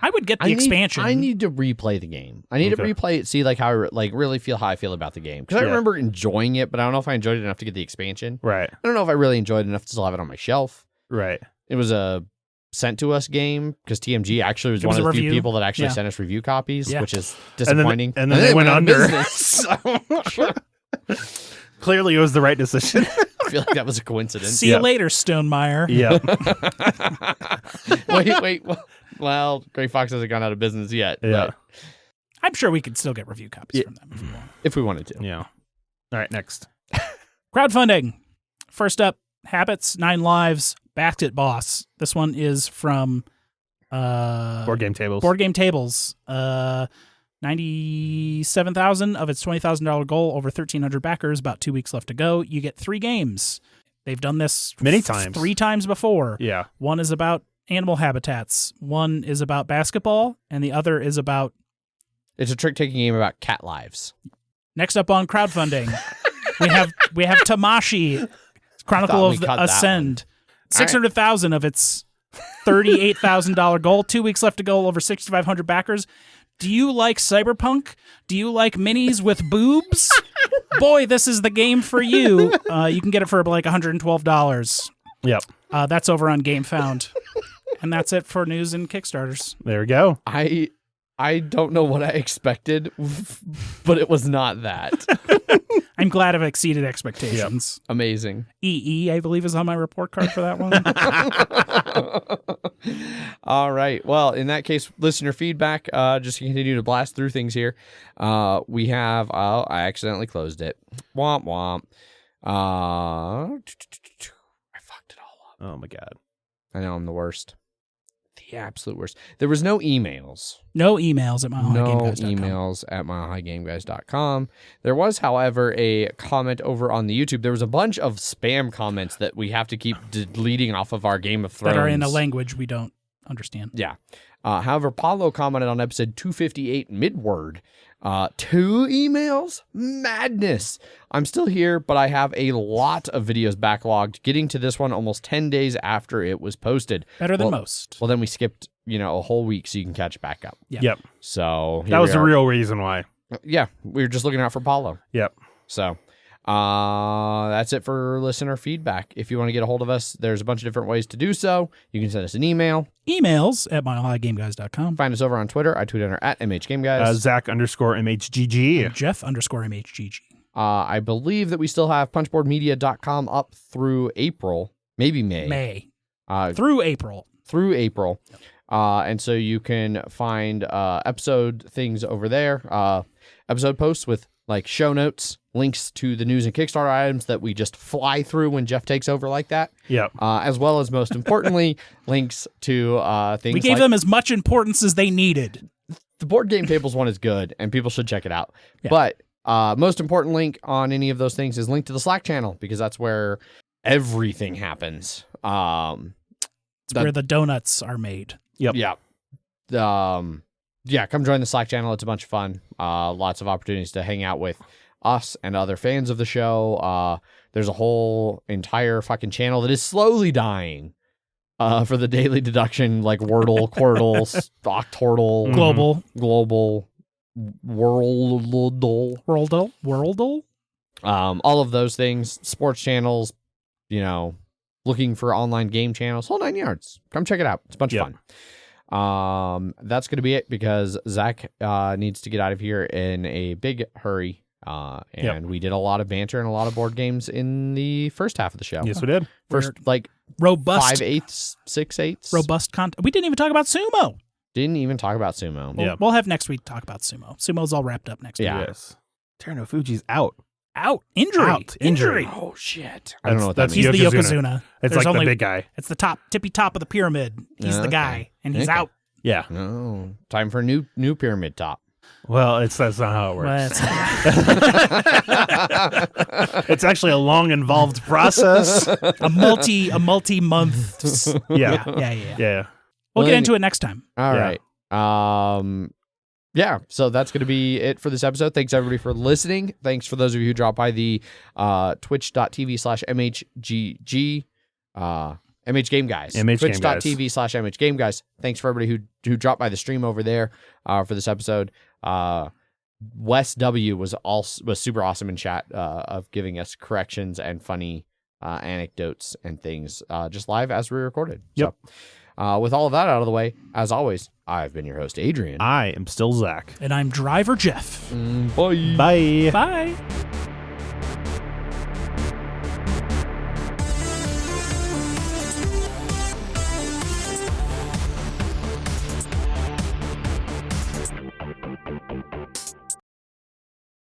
I would get the expansion. I need to replay the game. I need to replay it, see like how I really feel how I feel about the game. Because I remember enjoying it, but I don't know if I enjoyed it enough to get the expansion. Right. I don't know if I really enjoyed it enough to still have it on my shelf. Right. It was a sent to us game because TMG actually was one of the few people that actually sent us review copies, which is disappointing. And then they went under. Clearly, it was the right decision. I feel like that was a coincidence. See you later, Stonemeyer. Yeah. Wait. Well, Grey Fox hasn't gone out of business yet. Yeah. But I'm sure we could still get review copies from them if we want. If we wanted to. Yeah. All right, next. Crowdfunding. First up, Habits, 9 Lives, Basket Boss. This one is from Board Game Tables. 97,000 of its $20,000 goal, over 1,300 backers, about 2 weeks left to go. You get 3 games. They've done this many times. 3 times before. Yeah. One is about animal habitats. One is about basketball, and the other is about... It's a trick-taking game about cat lives. Next up on crowdfunding, we have Tamashii, Chronicle of the Ascend. 600,000 of its $38,000 goal. 2 weeks left to go, over 6,500 backers. Do you like cyberpunk? Do you like minis with boobs? Boy, this is the game for you. You can get it for like $112. Yep. That's over on GameFound. And that's it for news and Kickstarters. There we go. I don't know what I expected, but it was not that. I'm glad I've exceeded expectations. Yep. Amazing. EE, I believe, is on my report card for that one. All right. Well, in that case, listener feedback, just to continue to blast through things here. We have, I accidentally closed it. Womp womp. I fucked it all up. Oh my God. I know I'm the worst. The absolute worst. There was no emails. No emails at milehighgameguys.com. No emails at milehighgameguys.com. There was, however, a comment over on the YouTube. There was a bunch of spam comments that we have to keep deleting off of our Game of Thrones. That are in a language we don't understand. Yeah. However, Paulo commented on episode 258 midword. 2 emails? Madness. I'm still here, but I have a lot of videos backlogged, getting to this one almost 10 days after it was posted. Better than most. Well, then we skipped, a whole week so you can catch back up. Yeah. Yep. So that was the real reason why. Yeah. We were just looking out for Paulo. Yep. So that's it for listener feedback. If you want to get a hold of us, there's a bunch of different ways to do so. You can send us an email. Emails at milehighgameguys.com. Find us over on Twitter. I tweet under at MHGameGuys. Zach_MHGG. Jeff_MHGG. I believe that we still have punchboardmedia.com up through April, maybe May. Through April. And so you can find episode things over there, episode posts with like show notes, links to the news and Kickstarter items that we just fly through when Jeff takes over like that. Yep. As well as, most importantly, links to things. We gave them as much importance as they needed. The Board Game Tables one is good, and people should check it out. Yeah. But most important link on any of those things is link to the Slack channel, because that's where everything happens. It's where the donuts are made. Yep. Yeah. Come join the Slack channel. It's a bunch of fun. Lots of opportunities to hang out with us and other fans of the show. There's a whole entire fucking channel that is slowly dying for the daily deduction, like Wordle, Quirtle, Octortle, Global, Worldle. All of those things, sports channels, looking for online game channels, whole 9 yards. Come check it out. It's a bunch of fun. That's going to be it, because Zach needs to get out of here in a big hurry. We did a lot of banter and a lot of board games in the first half of the show. Yes, we did. First, robust 5/8, 6/8. Robust content. We didn't even talk about sumo. Didn't even talk about sumo. We'll have next week talk about sumo. Sumo's all wrapped up next week. Yeah. Yes. Teruno Fuji's out. Out. Injury. Oh, shit. I don't know what that He's means. the Yokozuna. It's There's like only, the big guy. It's the tippy top of the pyramid. He's the guy, and he's Okay. out. Yeah. No. Time for a new pyramid top. Well, that's not how it works. Well, It's actually a long, involved process. a multi-month. Yeah. We'll get into it next time. All Yeah. right. Yeah, so that's going to be it for this episode. Thanks, everybody, for listening. Thanks for those of you who dropped by the twitch.tv/MHGG MH Game Guys. Twitch.tv/MHGameGuys. Thanks for everybody who dropped by the stream over there for this episode. Wes W was super awesome in chat of giving us corrections and funny anecdotes and things just live as we recorded. Yep. So, with all of that out of the way, as always, I've been your host, Adrian. I am still Zach. And I'm Driver Jeff. Bye. Bye. Bye.